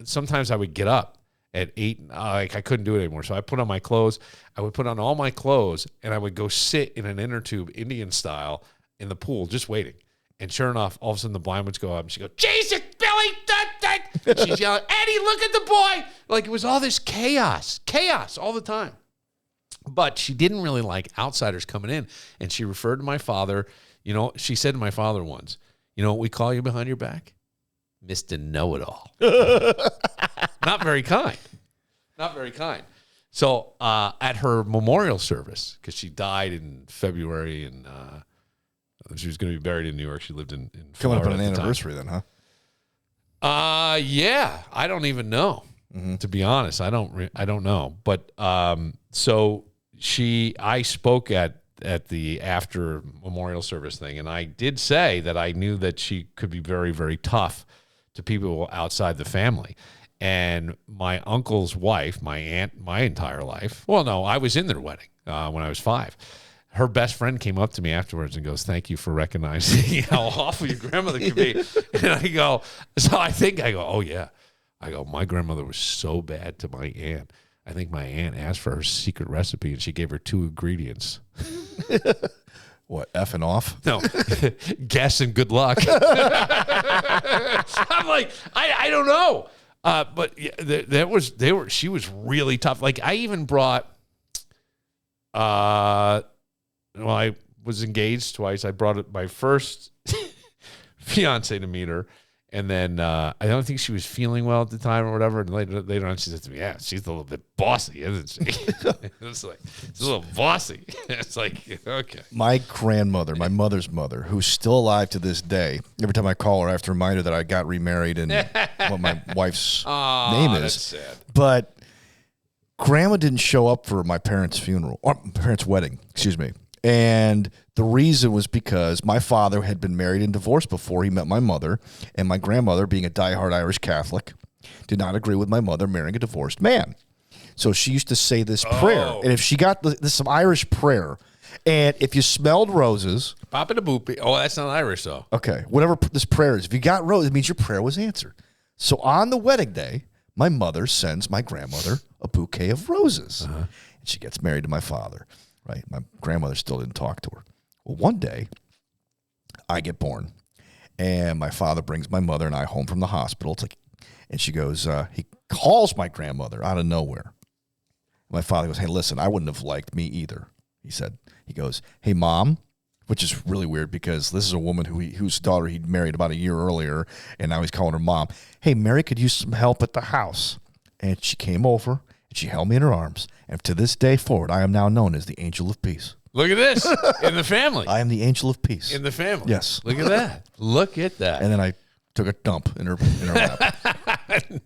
sometimes I would get up at 8. Like, I couldn't do it anymore. So I put on my clothes. I would put on all my clothes, and I would go sit in an inner tube, Indian style, in the pool, just waiting. And sure enough, all of a sudden the blind would go up, and she'd go, Jesus, Billy, and she's yelling, Eddie, look at the boy. Like, it was all this chaos all the time. But she didn't really like outsiders coming in. And she referred to my father. She said to my father once, you know what we call you behind your back? Mr. Know-It-All. Not very kind. Not very kind. So at her memorial service, because she died in February, and she was going to be buried in New York. She lived in Florida. Coming up on an anniversary then, huh? Yeah, I don't even know. To be honest, I don't know. But so I spoke at the after memorial service thing, and I did say that I knew that she could be very, very tough to people outside the family. And my uncle's wife, my aunt, my entire life. Well, no, I was in their wedding when I was 5. Her best friend came up to me afterwards and goes, "Thank you for recognizing how awful your grandmother could be." And I go, oh yeah. I go, my grandmother was so bad to my aunt. I think my aunt asked for her secret recipe, and she gave her 2 ingredients. What, F and off? No, guess and good luck. I'm like, I don't know. But yeah, she was really tough. Like, I even brought, I was engaged twice. I brought my first fiance to meet her. And then I don't think she was feeling well at the time or whatever. And later on, she said to me, "Yeah, she's a little bit bossy, isn't she?" It's like, it's a little bossy. It's like, okay. My grandmother, my mother's mother, who's still alive to this day, every time I call her, I have to remind her that I got remarried and what my wife's name is. That's sad. But Grandma didn't show up for my parents' funeral, or my parents' wedding, excuse me. And the reason was because my father had been married and divorced before he met my mother, and my grandmother, being a diehard Irish Catholic, did not agree with my mother marrying a divorced man. So she used to say this prayer, and if she got this some Irish prayer, and if you smelled roses, pop it a boopy. Oh, that's not Irish though. Okay, whatever this prayer is, if you got roses, it means your prayer was answered. So on the wedding day, my mother sends my grandmother a bouquet of roses, and she gets married to my father. Right, my grandmother still didn't talk to her. Well, one day, I get born, and my father brings my mother and I home from the hospital. It's like, and she goes, he calls my grandmother out of nowhere. My father goes, hey, listen, I wouldn't have liked me either. He goes, hey, Mom, which is really weird because this is a woman whose daughter he'd married about a year earlier, and now he's calling her Mom. Hey, Mary could use some help at the house. And she came over, and she held me in her arms. And to this day forward, I am now known as the Angel of Peace. Look at this. In the family. I am the Angel of Peace. In the family. Yes. Look at that. Look at that. And then I took a dump in her lap.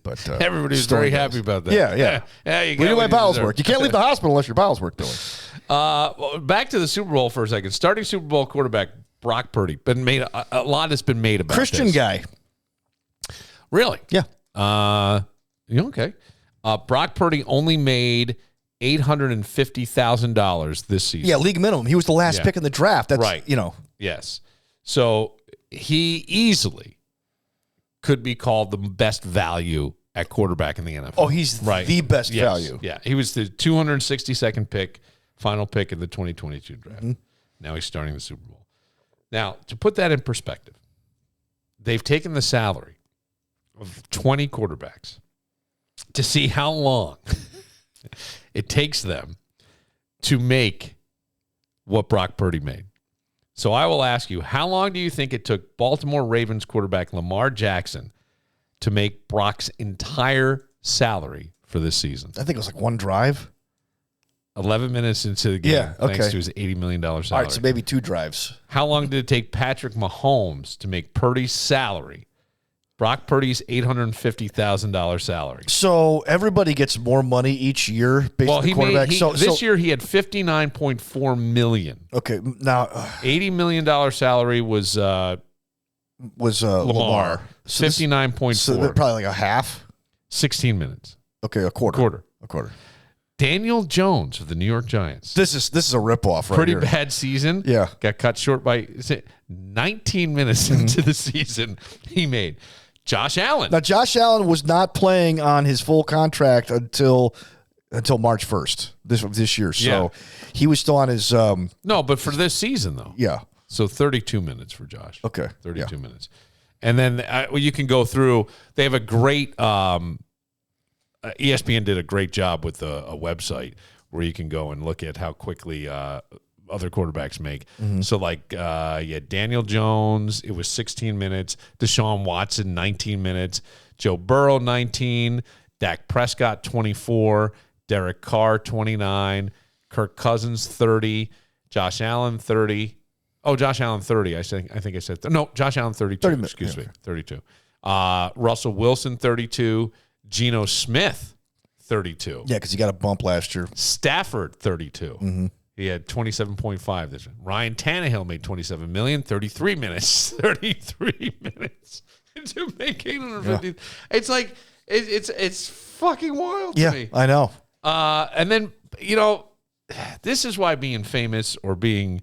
But everybody was very happy about that. Yeah. You we do my bowels work. You can't leave the hospital unless your bowels work, Billy. Back to the Super Bowl for a second. Starting Super Bowl quarterback Brock Purdy. A lot has been made about Christian this. guy. Really? Yeah. Okay. Brock Purdy only made $850,000 this season. Yeah, league minimum. He was the last pick in the draft. That's right. Yes. So he easily could be called the best value at quarterback in the NFL. Oh, he's the best value. Yeah. He was the 262nd pick, final pick in the 2022 draft. Mm-hmm. Now he's starting the Super Bowl. Now, to put that in perspective, they've taken the salary of 20 quarterbacks to see how long it takes them to make what Brock Purdy made. So I will ask you, how long do you think it took Baltimore Ravens quarterback Lamar Jackson to make Brock's entire salary for this season? I think it was like one drive. 11 minutes into the game, thanks to his $80 million salary. All right, so maybe 2 drives. How long did it take Patrick Mahomes to make Purdy's salary? Brock Purdy's $850,000 salary. So everybody gets more money each year based on the quarterback. This year he had $59.4 million. Okay, now $80 million salary was Lamar. So 59.4. So probably like a half. 16 minutes. Okay, a quarter. A quarter. Daniel Jones of the New York Giants. This is a ripoff, right? Pretty here. bad season. Yeah, got cut short by 19 minutes into the season. He made. Josh Allen. Now, Josh Allen was not playing on his full contract until March 1st this year. So he was still on his no, but for this season though. Yeah. So 32 minutes for Josh. Okay. 32 minutes. And then you can go through. They have a great ESPN did a great job with a website where you can go and look at how quickly other quarterbacks make. Mm-hmm. So Daniel Jones, it was 16 minutes. Deshaun Watson, 19 minutes. Joe Burrow, 19. Dak Prescott, 24. Derek Carr, 29. Kirk Cousins, 30. Josh Allen, 30. Oh, Josh Allen, 30. I think I said no. Josh Allen, 32. 30 excuse me, 32. Russell Wilson, 32. Geno Smith, 32. Yeah, because he got a bump last year. Stafford, 32. Mm-hmm. He had 27.5 this year. Ryan Tannehill made $27 million, 33 minutes. 33 minutes to make 850. Yeah. It's like it's fucking wild to me. I know. And then, this is why being famous or being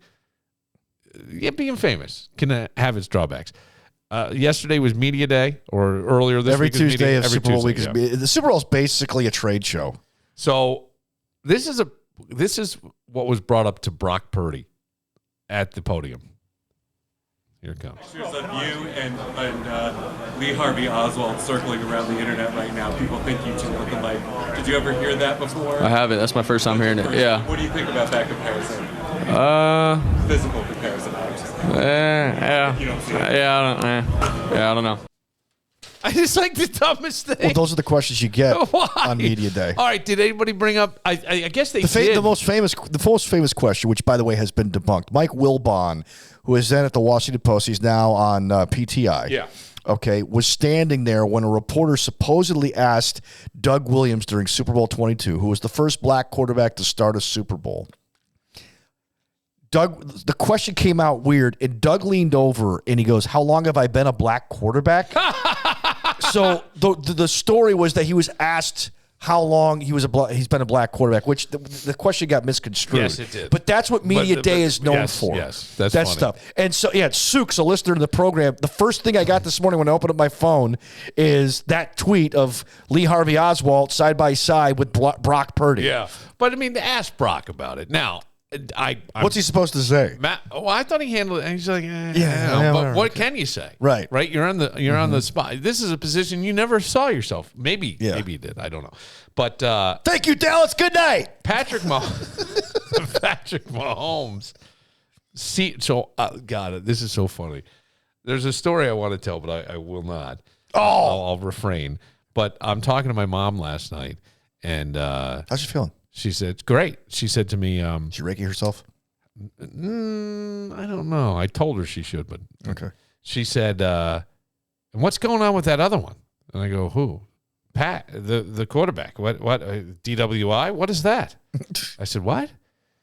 famous can have its drawbacks. Yesterday was media day, or earlier this week. Every Tuesday of Super Bowl week is the Super Bowl is basically a trade show. So this is what was brought up to Brock Purdy at the podium. Here it comes. Pictures of you and Lee Harvey Oswald circling around the internet right now. People think you two look alike. Did you ever hear that before? I haven't. That's my first time hearing it. Yeah. What do you think about that comparison? Physical comparison, obviously. You don't see it. I don't know. I just like the dumbest thing. Well, those are the questions you get on media day. All right, did anybody bring up? I guess they did. The most famous question, which by the way has been debunked. Mike Wilbon, who is then at the Washington Post, he's now on PTI. Yeah. Okay, was standing there when a reporter supposedly asked Doug Williams during Super Bowl 22, who was the first black quarterback to start a Super Bowl. The question came out weird, and Doug leaned over and he goes, "How long have I been a black quarterback?" So the story was that he was asked how long he's been a black quarterback, which the question got misconstrued. Yes, it did. But that's what media day is known for. Yes, that's that funny. stuff. And so Sukes, a listener to the program, the first thing I got this morning when I opened up my phone is that tweet of Lee Harvey Oswald side by side with Brock Purdy. Yeah, but I mean, ask Brock about it now. What's he supposed to say? I thought he handled it. And he's like, yeah, what can you say? Right. You're on the spot. This is a position you never saw yourself. Maybe you did. I don't know. But thank you, Dallas. Good night, Patrick Mahomes. God, this is so funny. There's a story I want to tell, but I will not. I'll refrain. But I'm talking to my mom last night, and how's she feeling? She said, "Great." She said to me, "She Reiki herself?" I don't know. I told her she should, but okay. She said, "And what's going on with that other one?" And I go, "Who?" Pat, the quarterback. What? DWI? What is that? I said, "What?"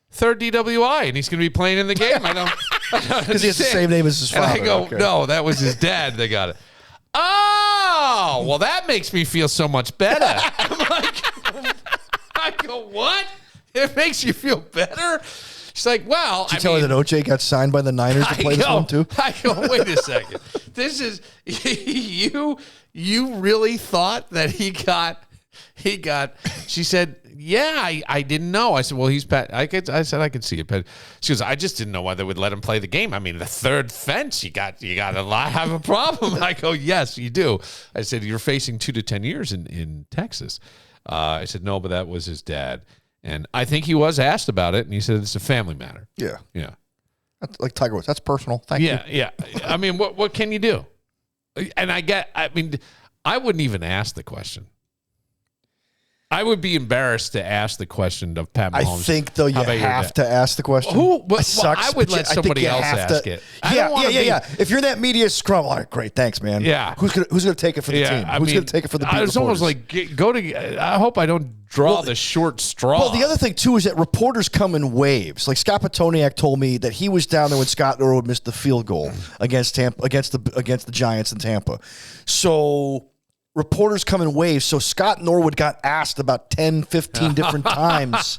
Third DWI, and he's going to be playing in the game. I don't because he has the same name as his father. And I go, "No, that was his dad. They got it." Oh, well, that makes me feel so much better. I'm like, I go, what? It makes you feel better? She's like, well, Did you tell her that OJ got signed by the Niners to play this one too? I go, wait a second. This is you really thought that he got. She said, yeah, I didn't know. I said, well, he's Pat. I said I could see it, but she goes, I just didn't know why they would let him play the game. I mean, the third fence, you got a lot have a problem. I go, yes, you do. I said, you're facing 2 to 10 years in Texas. I said, no, but that was his dad. And I think he was asked about it, and he said it's a family matter. Yeah. Yeah. That's like Tiger Woods. That's personal. Thank you. Yeah. I mean, what can you do? And I wouldn't even ask the question. I would be embarrassed to ask the question of Pat Mahomes. I think, though, you have to ask the question. I would let somebody else ask it. Yeah. If you're that media scrum, all right, great, thanks, man. Yeah. Who's gonna take it for the team? Who's going to take it for the people? It's almost like, I hope I don't draw the short straw. Well, the other thing, too, is that reporters come in waves. Like Scott Petoniak told me that he was down there when Scott Norwood missed the field goal against the Giants in Tampa. So reporters come in waves. So Scott Norwood got asked about 10, 15 different times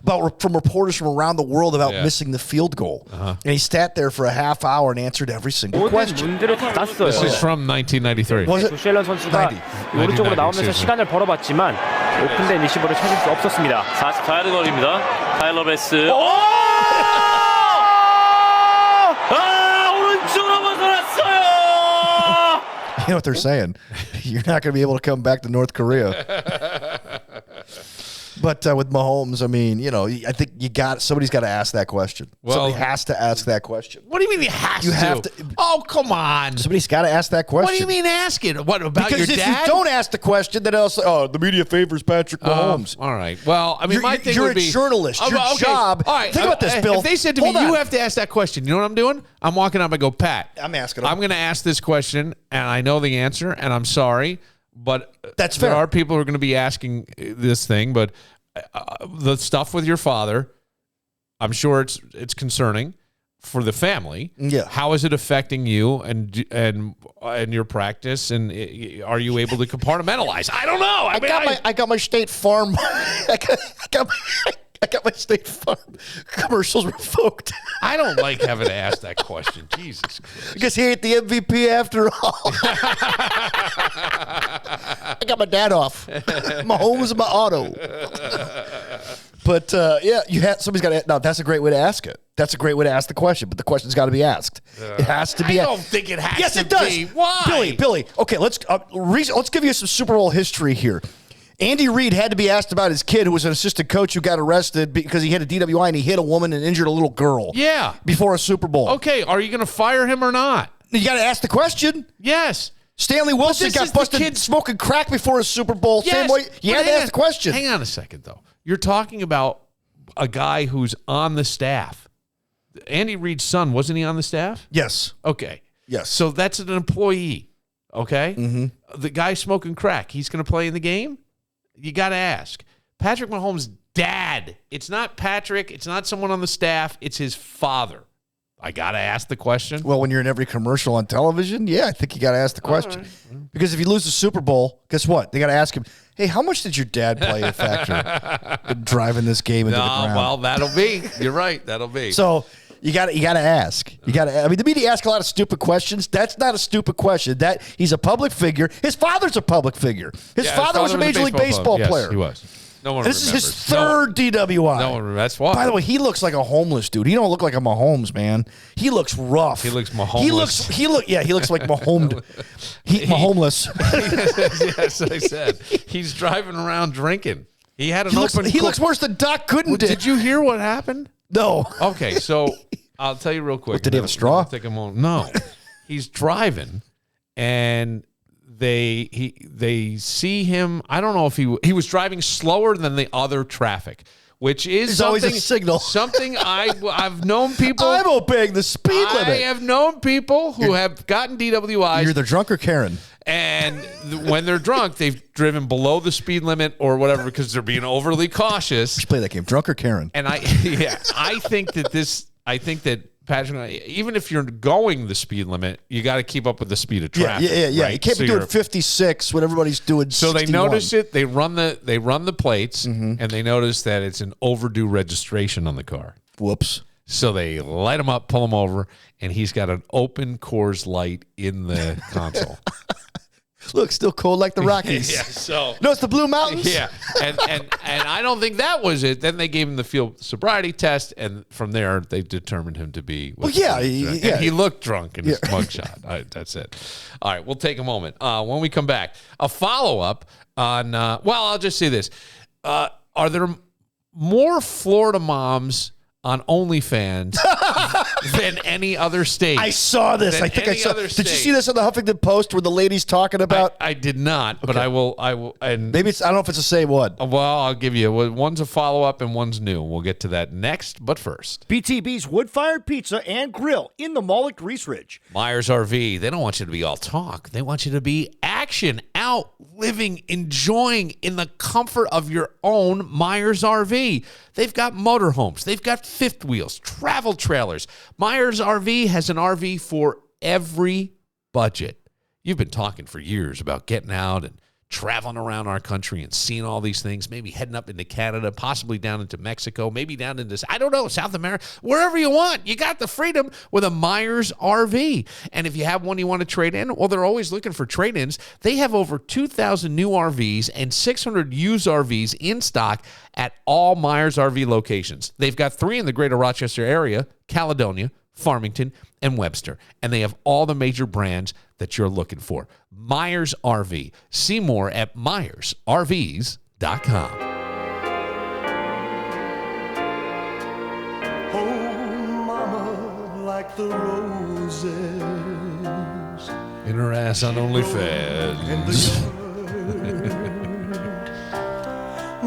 from reporters from around the world about missing the field goal. And he sat there for a half hour and answered every single question. This is from 1993. Was it? 조시 앨런 선수가 오른쪽으로 나오면서 시간을 벌어봤지만 오픈된 리시버를 찾을 수 없었습니다. 44야드 거리입니다. 타일러 베스. 오른쪽으로 벗어났어요. You know what they're saying? You're not going to be able to come back to North Korea. But with Mahomes, I mean, I think somebody's got to ask that question. Well, somebody has to ask that question. What do you mean he has to? Have to? Oh, come on. Somebody's got to ask that question. What do you mean ask it? What about your dad? Because if you don't ask the question, then they'll say, the media favors Patrick Mahomes. All right. Well, I mean, my thing you're would be... You're a journalist. Your job... All right. Think about this, Bill. If they said to me, you have to ask that question, you know what I'm doing? I'm walking up and go, Pat. I'm asking him. I'm going to ask this question, and I know the answer, and I'm sorry, but that's fair. There are people who are going to be asking this thing, but... the stuff with your father, I'm sure it's concerning for the family. Yeah. How is it affecting you and your practice? And are you able to compartmentalize? I don't know. I got my State Farm. I got my State Farm commercials revoked. I don't like having to ask that question. Jesus Christ. Because he ain't the MVP after all. I got my dad off. Mahomes is my auto. But somebody's got to. No, that's a great way to ask it. That's a great way to ask the question. But the question's got to be asked. It has to be. I don't think it has to be. Yes, it does. Why, Billy? Okay, let's give you some Super Bowl history here. Andy Reid had to be asked about his kid who was an assistant coach who got arrested because he had a DWI and he hit a woman and injured a little girl. Yeah. Before a Super Bowl. Okay, are you going to fire him or not? You got to ask the question. Yes. Stanley Wilson got busted smoking crack before a Super Bowl. Yes. Same way. You had to ask the question. Hang on a second, though. You're talking about a guy who's on the staff. Andy Reid's son, wasn't he on the staff? Yes. Okay. Yes. So that's an employee. Okay. Mm-hmm. The guy smoking crack, he's going to play in the game? You got to ask. Patrick Mahomes' dad. It's not Patrick. It's not someone on the staff. It's his father. I got to ask the question. Well, when you're in every commercial on television, I think you got to ask the question. Right. Because if you lose the Super Bowl, guess what? They got to ask him, hey, how much did your dad play a factor in driving this game into the ground? Well, that'll be. You're right. That'll be. So you got to ask. The media ask a lot of stupid questions. That's not a stupid question. That he's a public figure. His father's a public figure. His father was a Major League Baseball player. Yes, he was. No one This remembers. is his third DWI. No one remembers. That's why. By the way, he looks like a homeless dude. He don't look like a Mahomes, man. He looks rough. He looks Mahomeless. He looks like Mahomes. Mahomeless. Yes, I said. He's driving around drinking. He had an He looks worse than Doc Gooden did. Did you hear what happened? No. Okay, so I'll tell you real quick. What, did he have a straw? Take a moment. No. He's driving, and they see him. I don't know if he was driving slower than the other traffic, which is There's always a signal. Something I've known people. I'm obeying the speed limit. I have known people who have gotten DWIs. You're either drunk or Karen. And when they're drunk, they've driven below the speed limit or whatever because they're being overly cautious. Let's play that game, drunk or Karen. And I think that Patrick, even if you're going the speed limit, you got to keep up with the speed of traffic. Yeah. Right? You can't be doing 56 when everybody's doing. So 61. they notice it. They run the plates, and they notice that it's an overdue registration on the car. Whoops. So they light him up, pull him over, and he's got an open Coors Light in the console. Look, still cold like the Rockies. Yeah, so no, it's the Blue Mountains. Yeah, and I don't think that was it. Then they gave him the field sobriety test, and from there they determined him to be. Well, yeah, and he looked drunk in his mugshot. That's it. All right, we'll take a moment. When we come back, a follow up on. Well, I'll just say this: are there more Florida moms on OnlyFans than any other state? I saw this. I think I saw. Did you see this on the Huffington Post where the lady's talking about? I did not, but I will. And maybe it's. I don't know if it's the same one. Well, I'll give you. One's a follow up and one's new. We'll get to that next. But first, BTB's wood-fired pizza and grill in the mall at Grease Ridge. Myers RV. They don't want you to be all talk. They want you to be action, out, living, enjoying in the comfort of your own Myers RV. They've got motorhomes. They've got fifth wheels, travel trailers. Myers RV has an RV for every budget. You've been talking for years about getting out and traveling around our country and seeing all these things, maybe heading up into Canada, possibly down into Mexico, maybe down into, I don't know, South America, wherever you want. You got the freedom with a Myers RV. And if you have one you want to trade in, well, they're always looking for trade-ins. They have over 2,000 new RVs and 600 used RVs in stock at all Myers RV locations. They've got 3 in the greater Rochester area, Caledonia, Farmington, and Webster. And they have all the major brands that you're looking for. Myers RV. See more at MyersRVs.com. Oh, mama, like the roses In her ass on OnlyFans.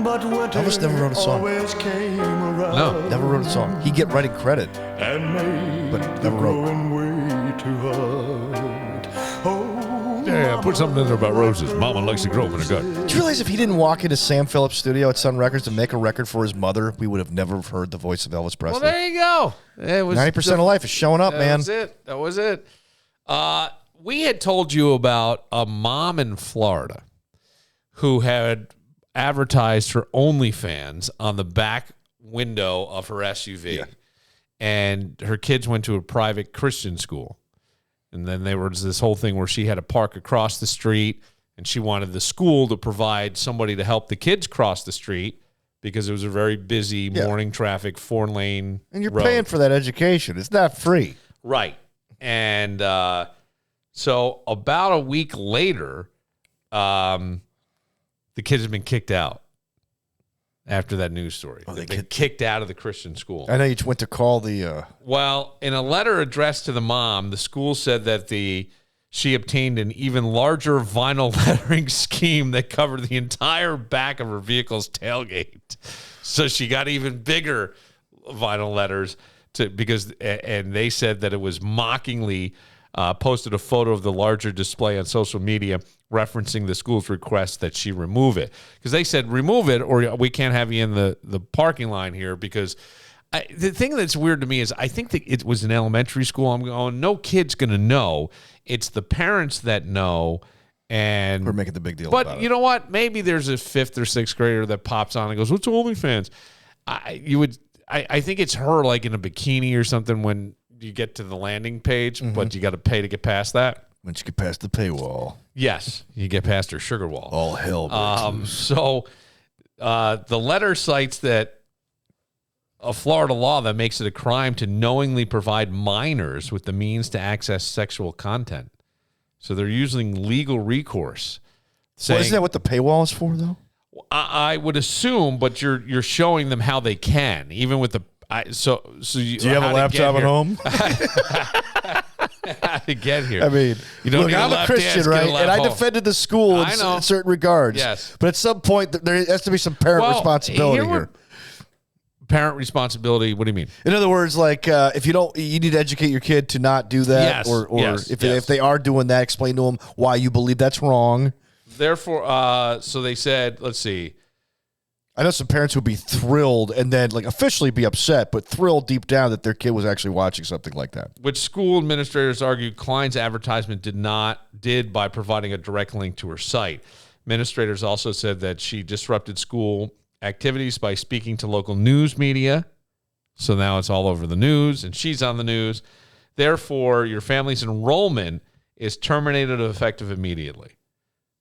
But Elvis never wrote a song. No, never wrote a song. He'd get writing credit, but never wrote. Yeah, put something in there about roses. Mama likes to grow them in her gut. Do you realize if he didn't walk into Sam Phillips' studio at Sun Records to make a record for his mother, we would have never heard the voice of Elvis Presley? Well, there you go. It was 90% of life is showing up, man. That was it. We had told you about a mom in Florida who had advertised her OnlyFans on the back window of her SUV. Yeah. And her kids went to a private Christian school. And then there was this whole thing where she had to park across the street, and she wanted the school to provide somebody to help the kids cross the street because it was a very busy morning traffic, 4-lane And you're road. paying for that education. It's not free. Right. And so about a week later, the kids have been kicked out after that news story. They've been kicked out of the Christian school. I know you went to call the... Well, in a letter addressed to the mom, the school said that she obtained an even larger vinyl lettering scheme that covered the entire back of her vehicle's tailgate. So she got even bigger vinyl letters and they said that it was mockingly posted a photo of the larger display on social media referencing the school's request that she remove it. Because they said, remove it or we can't have you in the parking line here because the thing that's weird to me is I think that it was an elementary school. I'm going, no kid's going to know. It's the parents that know. And we're making the big deal about it. But you know what? Maybe there's a 5th or 6th grader that pops on and goes, what's OnlyFans? I think it's her like in a bikini or something when you get to the landing page, but you got to pay to get past that. Once you get past the paywall. Yes, you get past her sugar wall. All hell breaks loose. So The letter cites that a Florida law that makes it a crime to knowingly provide minors with the means to access sexual content. So they're using legal recourse. Well, isn't that what the paywall is for, though? I would assume, but you're showing them how they can, even with the. So do you have a laptop at home? How to get here? I mean, you don't look, I'm a Christian, right? And I defended the school in certain regards. Yes, but at some point there has to be some parent responsibility here. Parent responsibility. What do you mean? In other words, like if you need to educate your kid to not do that, if they are doing that, explain to them why you believe that's wrong. Therefore, so they said, let's see. I know some parents would be thrilled and then like officially be upset, but thrilled deep down that their kid was actually watching something like that. Which school administrators argued Klein's advertisement did by providing a direct link to her site. Administrators also said that she disrupted school activities by speaking to local news media. So now it's all over the news and she's on the news. Therefore, your family's enrollment is terminated effective immediately.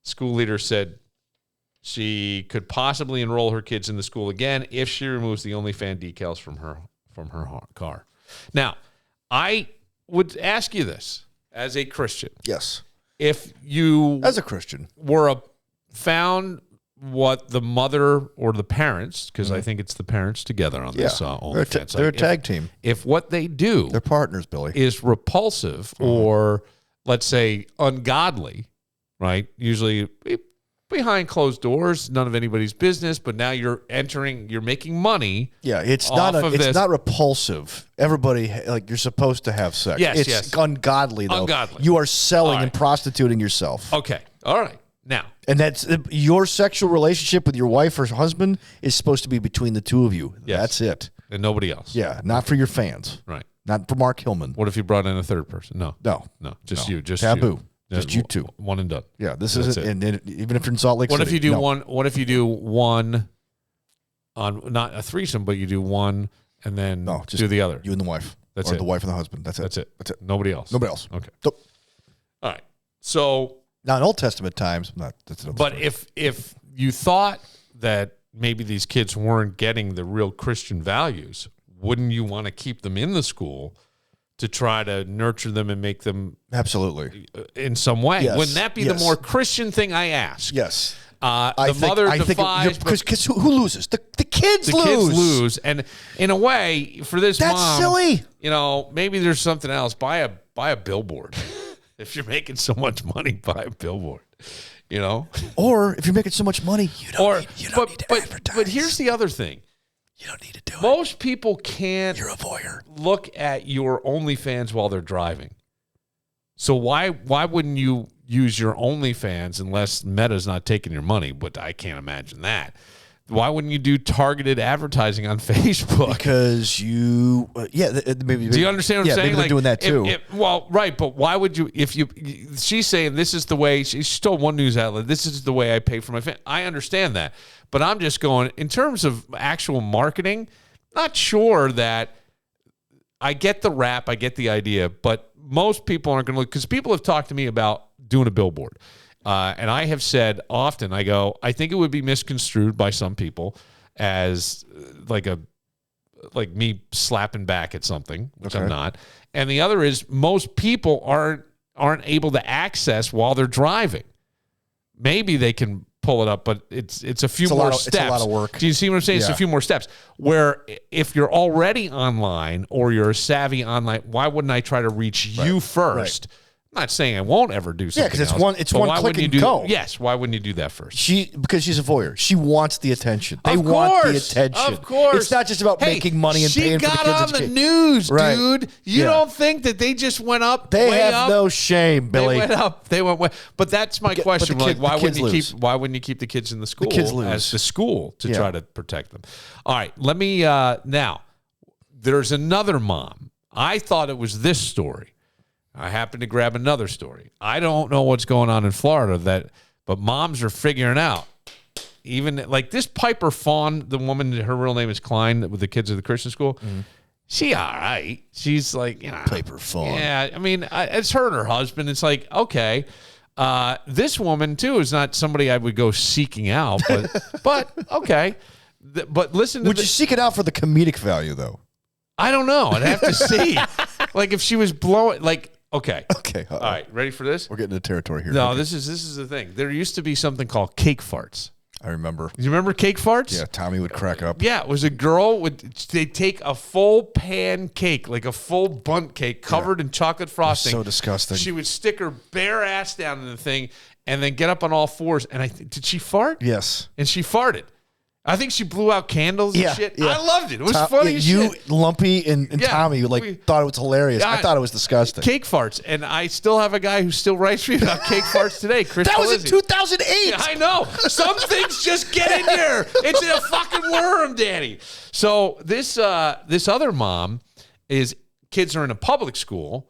School leaders said she could possibly enroll her kids in the school again if she removes the OnlyFans decals from her car. Now, I would ask you this as a Christian. Yes. If you as a Christian found what the mother or the parents, because I think it's the parents together on this OnlyFans. They're a tag team. If what they do, they're partners, Billy, is repulsive or let's say ungodly, right? Usually behind closed doors, none of anybody's business, but now you're making money. Yeah, it's not repulsive. Everybody, like, you're supposed to have sex. Yes, it's ungodly, though. Ungodly. You are selling and prostituting yourself. Okay. All right. Now. And that's your sexual relationship with your wife or husband is supposed to be between the two of you. Yes. That's it. And nobody else. Yeah, not for your fans. Right. Not for Mark Hillman. What if you brought in a third person? No. Just you. Just taboo. You. Just you two. One and done. Yeah, this isn't. And even if you're in Salt Lake City. What if you do one? What if you do one on not a threesome, but you do one and then do the other? You and the wife. That's or it. The wife and the husband. That's it. That's it. Nobody else. Nobody else. Okay. Nope. All right. So now in Old Testament times, that's another but story. if you thought that maybe these kids weren't getting the real Christian values, wouldn't you want to keep them in the school to try to nurture them and make them absolutely in some way? Yes. Wouldn't that be the more Christian thing? I ask. Yes. The mother defies because who loses? The kids the lose. Kids lose, and in a way, for this that's mom, silly. Maybe there's something else. Buy a billboard. If you're making so much money, buy a billboard. Or if you're making so much money, you don't need to advertise. But here's the other thing. You don't need to do it. Most people can't You're a voyeur. Look at your OnlyFans while they're driving. So why wouldn't you use your OnlyFans unless Meta's not taking your money? But I can't imagine that. Why wouldn't you do targeted advertising on Facebook? Because you, maybe. Do you understand what I'm saying? Maybe they're doing that too. Right. But why would you? She's saying this is the way. She told one news outlet, this is the way I pay for my fan. I understand that, but I'm just going in terms of actual marketing. Not sure that I get the rap, I get the idea, but most people aren't going to look because people have talked to me about doing a billboard. And I have said often, I think it would be misconstrued by some people as like me slapping back at something, which I'm not. And the other is most people aren't able to access while they're driving. Maybe they can pull it up, but it's a few more steps. It's a lot of work. Do you see what I'm saying? Yeah. It's a few more steps. Where if you're already online or you're savvy online, why wouldn't I try to reach you first? Right. I'm not saying I won't ever do something. Yeah, because it's one click and go. Yes, why wouldn't you do that first? Because she's a voyeur. She wants the attention. They want the attention. Of course. It's not just about making money and paying for the kids. She got on the news, right. dude. You don't think that they just went up? They have no shame, Billy. They went up. They went way. But that's my question. Why wouldn't you keep the kids in the school as the school to try to protect them? All right, let me now. There's another mom. I thought it was this story. I happened to grab another story. I don't know what's going on in Florida, but moms are figuring out. Even like this Piper Fawn, the woman, her real name is Klein, with the kids at the Christian school. Mm-hmm. She all right. She's like, Piper Fawn. Yeah, I mean, it's her and her husband. It's like, okay. This woman too is not somebody I would go seeking out, but okay. But listen to Would you seek it out for the comedic value, though? I don't know. I'd have to see. Like if she was blowing, like okay, all right, ready for this? We're getting into territory here. No, Okay. this is the thing. There used to be something called cake farts. I remember. You remember cake farts? Yeah, Tommy would crack up. Yeah, it was a girl they'd take a full pan cake, like a full bundt cake covered in chocolate frosting. So disgusting. She would stick her bare ass down in the thing and then get up on all fours. And did she fart? Yes. And she farted. I think she blew out candles and shit. Yeah. I loved it. It was funny as you, shit. Lumpy, and Yeah, Tommy thought it was hilarious. I thought it was disgusting. Cake farts. And I still have a guy who still writes me about cake farts today. Chris That was in Polizzi. 2008. Yeah, I know. Some things just get in here. It's a fucking worm, Danny. So this other mom kids are in a public school.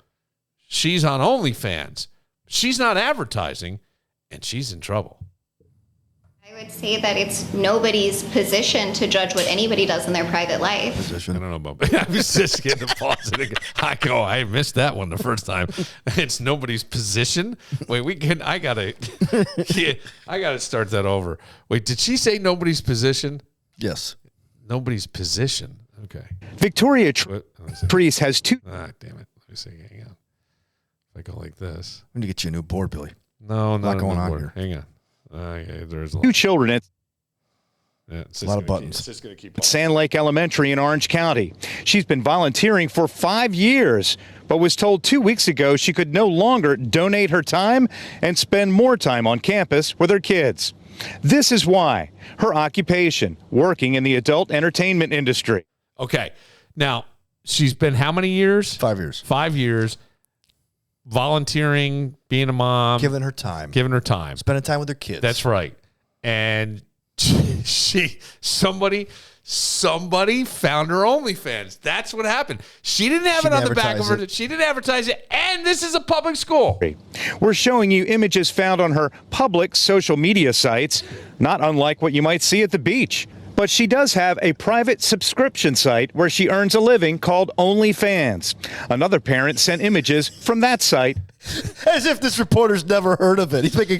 She's on OnlyFans. She's not advertising, and she's in trouble. I would say that it's nobody's position to judge what anybody does in their private life. I don't know about. I was just getting to pause it. I missed that one the first time. It's nobody's position. Wait, I gotta start that over. Wait, did she say nobody's position? Yes. Nobody's position. Okay. Victoria Treese has two. Ah, damn it. Let me see. Hang on. If I go like this. I'm going to get you a new board, Billy. No, not going on here. Hang on. Okay, there's Two children at it's a lot of buttons. It's just going to keep at Sand Lake Elementary in Orange County. She's been volunteering for 5 years, but was told 2 weeks ago she could no longer donate her time and spend more time on campus with her kids. This is why. Her occupation, working in the adult entertainment industry. Okay. Now, she's been how many years? 5 years. 5 years. Volunteering, being a mom. Giving her time. Spending time with her kids. That's right. And somebody found her OnlyFans. That's what happened. She didn't have it on the back of her. She didn't advertise it. And this is a public school. We're showing you images found on her public social media sites, not unlike what you might see at the beach. But she does have a private subscription site where she earns a living called OnlyFans. Another parent sent images from that site. As if this reporter's never heard of it. He's thinking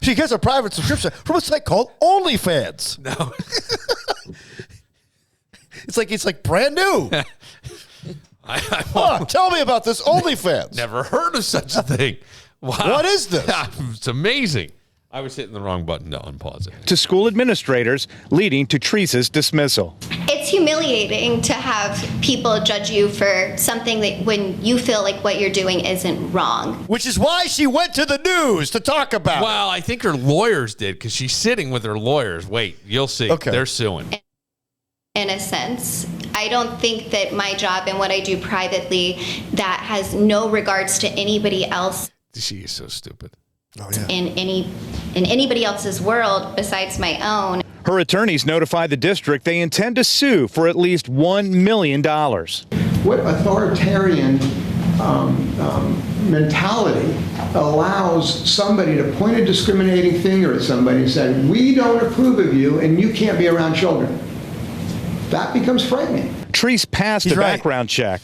she gets a private subscription from a site called OnlyFans. No. It's like brand new. Tell me about this OnlyFans. Never heard of such a thing. Wow. What is this? It's amazing. I was hitting the wrong button to unpause it. To school administrators, leading to Treese's dismissal. It's humiliating to have people judge you for something that when you feel like what you're doing isn't wrong. Which is why she went to the news to talk about it. Well, I think her lawyers did because she's sitting with her lawyers. Wait, you'll see. Okay. They're suing. In a sense, I don't think that my job and what I do privately, that has no regards to anybody else. She is so stupid. Oh, yeah. In anybody else's world besides my own. Her attorneys notify the district they intend to sue for at least $1 million. What authoritarian mentality allows somebody to point a discriminating finger at somebody and say, we don't approve of you and you can't be around children? That becomes frightening. Treese passed a background check.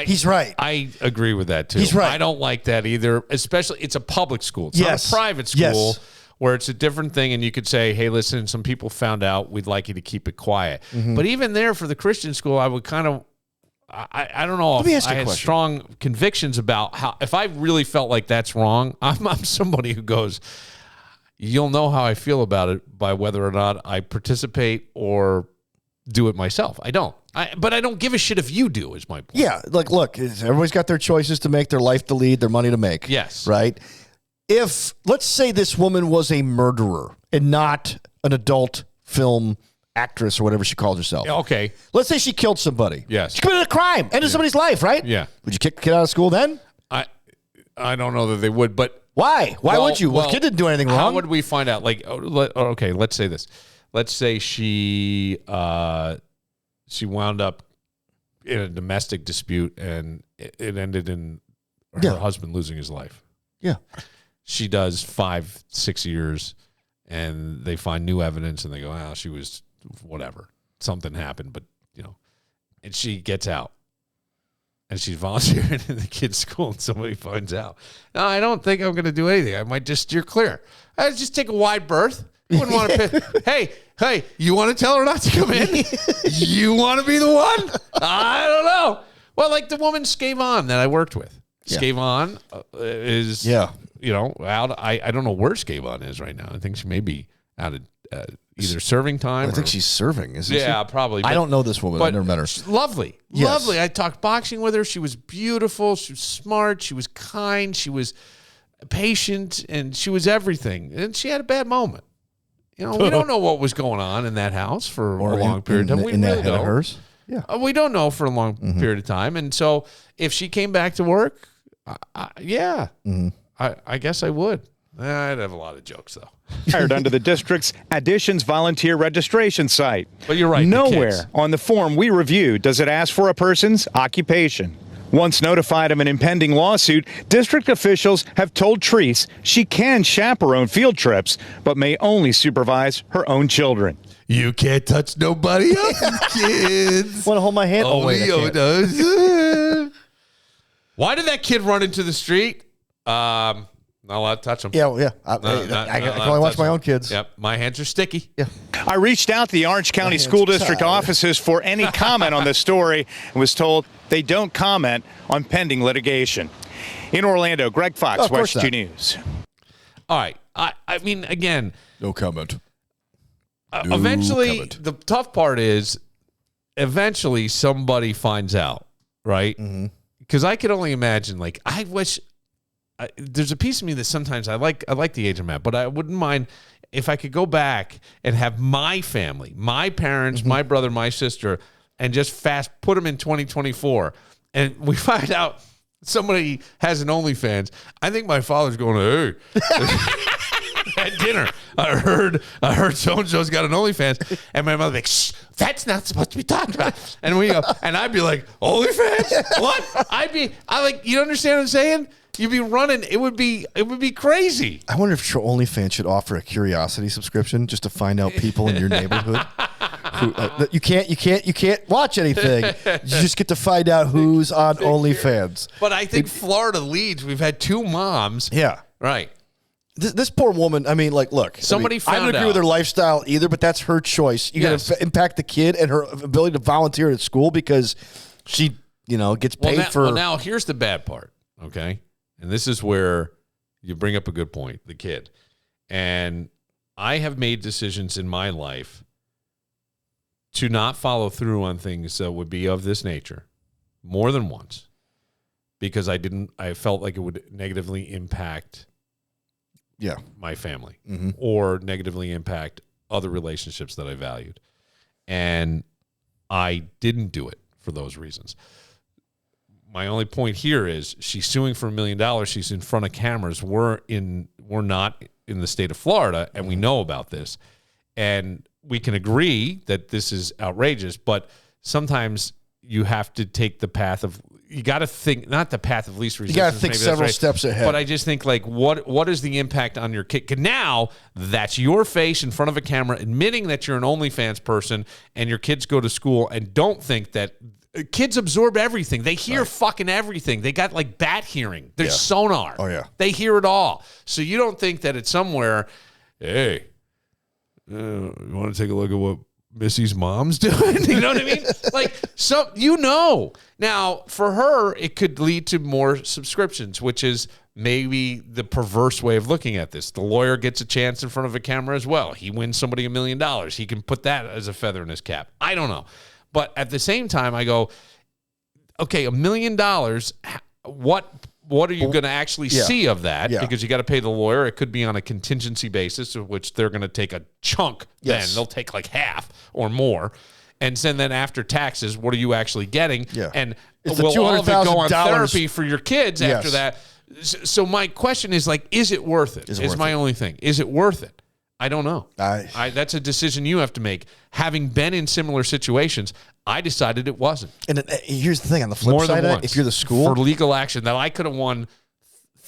He's right. I agree with that, too. He's right. I don't like that either, especially it's a public school. It's Yes. not a private school Yes. where it's a different thing, and you could say, hey, listen, some people found out. We'd like you to keep it quiet. Mhm. But even there for the Christian school, I would kind of I don't know Let me if ask you I a had question. strong convictions about how if I really felt like that's wrong, I'm somebody who goes, you'll know how I feel about it by whether or not I participate or do it myself. I don't. But I don't give a shit if you do, is my point. Yeah, like, look, everybody's got their choices to make, their life to lead, their money to make. Yes. Right? If, let's say this woman was a murderer and not an adult film actress or whatever she calls herself. Okay. Let's say she killed somebody. Yes. She committed a crime. Ended somebody's life, right? Yeah. Would you kick the kid out of school then? I don't know that they would, but... Why? Why would you? Well, the kid didn't do anything wrong. How would we find out? Like, okay, let's say this. Let's say she wound up in a domestic dispute and it ended in her husband losing his life. Yeah. She does 5-6 years and they find new evidence and they go, oh, she was whatever. Something happened, but, and she gets out. and she's volunteering in the kid's school, and somebody finds out. No, I don't think I'm going to do anything. I might just steer clear. I just take a wide berth. You wouldn't want to hey, you want to tell her not to come in? You want to be the one? I don't know. Well, like the woman Scavon that I worked with. Yeah. Scavon is, out. I don't know where Scavon is right now. I think she may be out of either serving time. I think she's serving, isn't she? Yeah, probably. I don't know this woman. I've never met her. She's lovely. Yes. Lovely. I talked boxing with her. She was beautiful. She was smart. She was kind. She was patient. And she was everything. And she had a bad moment. We don't know what was going on in that house for a long period of time. We in really that head don't. of hers? Yeah. We don't know for a long period of time. And so if she came back to work, I guess I would. I'd have a lot of jokes, though. Hired under the district's Additions volunteer registration site. But you're right. Nowhere on the form we reviewed does it ask for a person's occupation. Once notified of an impending lawsuit, district officials have told Treese she can chaperone field trips, but may only supervise her own children. You can't touch nobody else's kids. Want to hold my hand? Oh, wait, does. Why did that kid run into the street? Not allowed to touch him. Yeah. I can only watch my own kids. Yep. My hands are sticky. Yeah. I reached out to the Orange County School District offices for any comment on this story and was told they don't comment on pending litigation. In Orlando, Greg Fox, West 2 News. All right. I mean, again. No comment. Eventually, the tough part is eventually somebody finds out, right? Because I could only imagine, like, I wish there's a piece of me that sometimes I like the age I'm at, but I wouldn't mind if I could go back and have my family, my parents, my brother, my sister, and just put them in 2024. And we find out somebody has an OnlyFans. I think my father's going, hey. At dinner, I heard so-and-so's got an OnlyFans, and my mother like, shh, that's not supposed to be talked about. And we go, and I'd be like, OnlyFans? What? You understand what I'm saying? You'd be running. It would be crazy. I wonder if OnlyFans should offer a curiosity subscription just to find out people in your neighborhood. You can't watch anything. You just get to find out who's on OnlyFans. But I think Florida leads. We've had 2 moms. Yeah. Right. This poor woman, I mean, like, look. Somebody found out. I don't agree with her lifestyle either, but that's her choice. You got to impact the kid and her ability to volunteer at school because she, gets paid for. Well, now here's the bad part, okay? And this is where you bring up a good point, the kid. And I have made decisions in my life to not follow through on things that would be of this nature more than once because I felt like it would negatively impact my family or negatively impact other relationships that I valued. And I didn't do it for those reasons. My only point here is she's suing for $1 million. She's in front of cameras. We're not in the state of Florida, and we know about this. And we can agree that this is outrageous, but sometimes you have to take the path of, you got to think, not the path of least resistance. You got to think several steps ahead. But I just think, like, what is the impact on your kid? 'Cause now that's your face in front of a camera admitting that you're an OnlyFans person and your kids go to school and don't think that kids absorb everything. They hear fucking everything. They got like bat hearing. There's sonar. Oh, yeah. They hear it all. So you don't think that it's somewhere, hey, you want to take a look at what Missy's mom's doing? You know what I mean? Now, for her, it could lead to more subscriptions, which is maybe the perverse way of looking at this. The lawyer gets a chance in front of a camera as well. He wins somebody $1 million. He can put that as a feather in his cap. I don't know. But at the same time, I go, okay, $1 million, what are you going to actually see of that? Yeah. Because you got to pay the lawyer. It could be on a contingency basis, of which they're going to take a chunk. Yes. Then they'll take like half or more. And then after taxes, what are you actually getting? Yeah. And it's will all of it go on therapy for your kids after that? So my question is, like, is it worth it? Is my only thing. Is it worth it? I don't know. That's a decision you have to make. Having been in similar situations, I decided it wasn't. And here's the thing: on the flip side of it, if you're the school for legal action that I could have won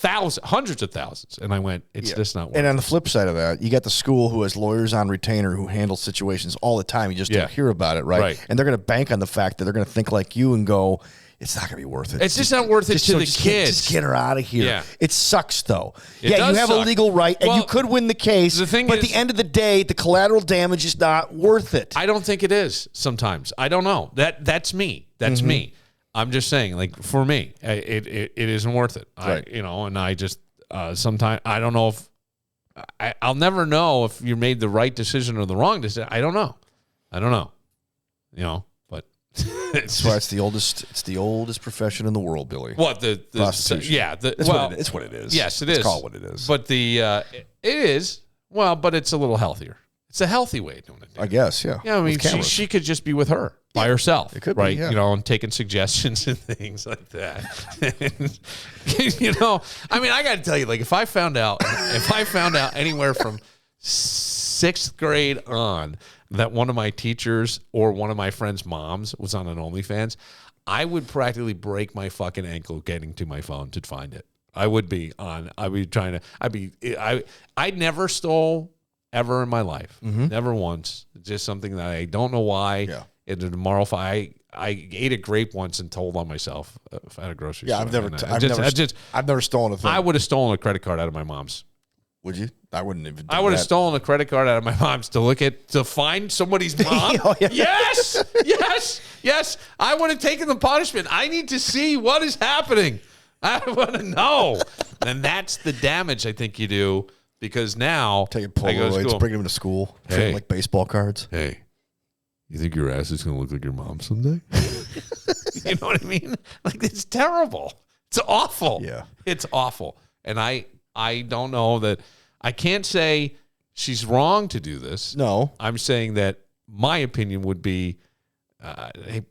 hundreds of thousands, and I went, it's just not worth it. And on the flip side of that, you got the school who has lawyers on retainer who handle situations all the time. You just don't hear about it, right? And they're going to bank on the fact that they're going to think like you and go, it's not going to be worth it. It's just not worth it to the kids. Just get her out of here. Yeah. It sucks, though. It you does have suck. a legal right, and you could win the case. The thing but is, at the end of the day, the collateral damage is not worth it. I don't think it is sometimes. I don't know. That's me. That's me. I'm just saying, like, for me, it isn't worth it. Right. And I just sometimes I don't know if I'll never know if you made the right decision or the wrong decision. I don't know. But that's why it's the oldest profession in the world, Billy. What the prostitution? Yeah, it's what it is. Yes, it is. It's called what it is. But it is but it's a little healthier. It's a healthy way of doing it. I guess, yeah. Yeah, I mean, she could just be with her by herself. It could right? be, yeah. And taking suggestions and things like that. I mean, I got to tell you, like, if I found out anywhere from 6th grade on that one of my teachers or one of my friends' moms was on an OnlyFans, I would practically break my fucking ankle getting to my phone to find it. I never stole ever in my life. Never once. Just something that I don't know why. Yeah. It's a moral. I ate a grape once and told on myself at a grocery store. I've never stolen a thing. I would have stolen a credit card out of my mom's. Would you? I wouldn't even. I would have stolen a credit card out of my mom's to find somebody's mom. Oh, yeah. Yes. I would have taken the punishment. I need to see what is happening. I want to know. And that's the damage I think you do, because now taking Polaroids, bringing them to school, treating like baseball cards. Hey, you think your ass is going to look like your mom someday? You know what I mean? Like, it's terrible. It's awful. Yeah, it's awful. And I don't know that I can't say she's wrong to do this. No, I'm saying that my opinion would be, hey,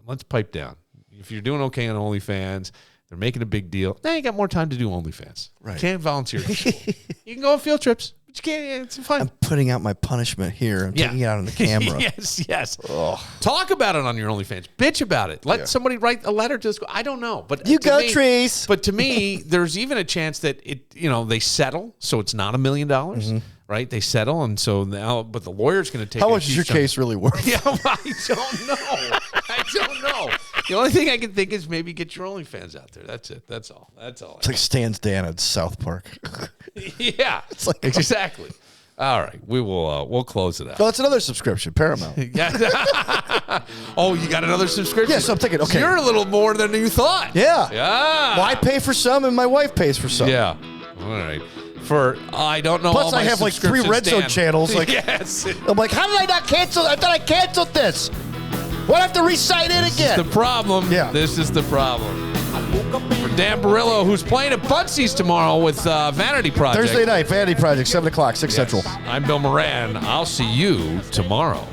let's pipe down. If you're doing okay on OnlyFans, they're making a big deal. Now you got more time to do OnlyFans. Right. You can't volunteer. You can go on field trips, but you can't. It's fine. I'm putting out my punishment here. I'm taking it out on the camera. Yes. Ugh. Talk about it on your OnlyFans. Bitch about it. Let somebody write a letter to the school. I don't know, but you go, Trees. But to me, there's even a chance that they settle, so it's not $1 million. Right? They settle, and so now, but the lawyer's going to take. How much is your case really worth? Yeah, I don't know. The only thing I can think is maybe get your OnlyFans out there. That's it. That's all. It's like Stan's Dan at South Park. Yeah, it's like exactly. All right, we'll close it out. Oh, that's another subscription, Paramount. Oh, you got another subscription? Yes, I'm thinking. Okay, so you're a little more than you thought. Yeah. Yeah. Well, I pay for some, and my wife pays for some. Yeah. All right. I don't know. Plus, I have like 3 Red Zone channels. Like, yes. I'm like, how did I not cancel? I thought I canceled this. What, I have to recite it again? This is the problem. Yeah. This is the problem. For Dan Barillo, who's playing at Butsy's tomorrow with Vanity Project. Thursday night, Vanity Project, 7 o'clock, 6 Central. I'm Bill Moran. I'll see you tomorrow.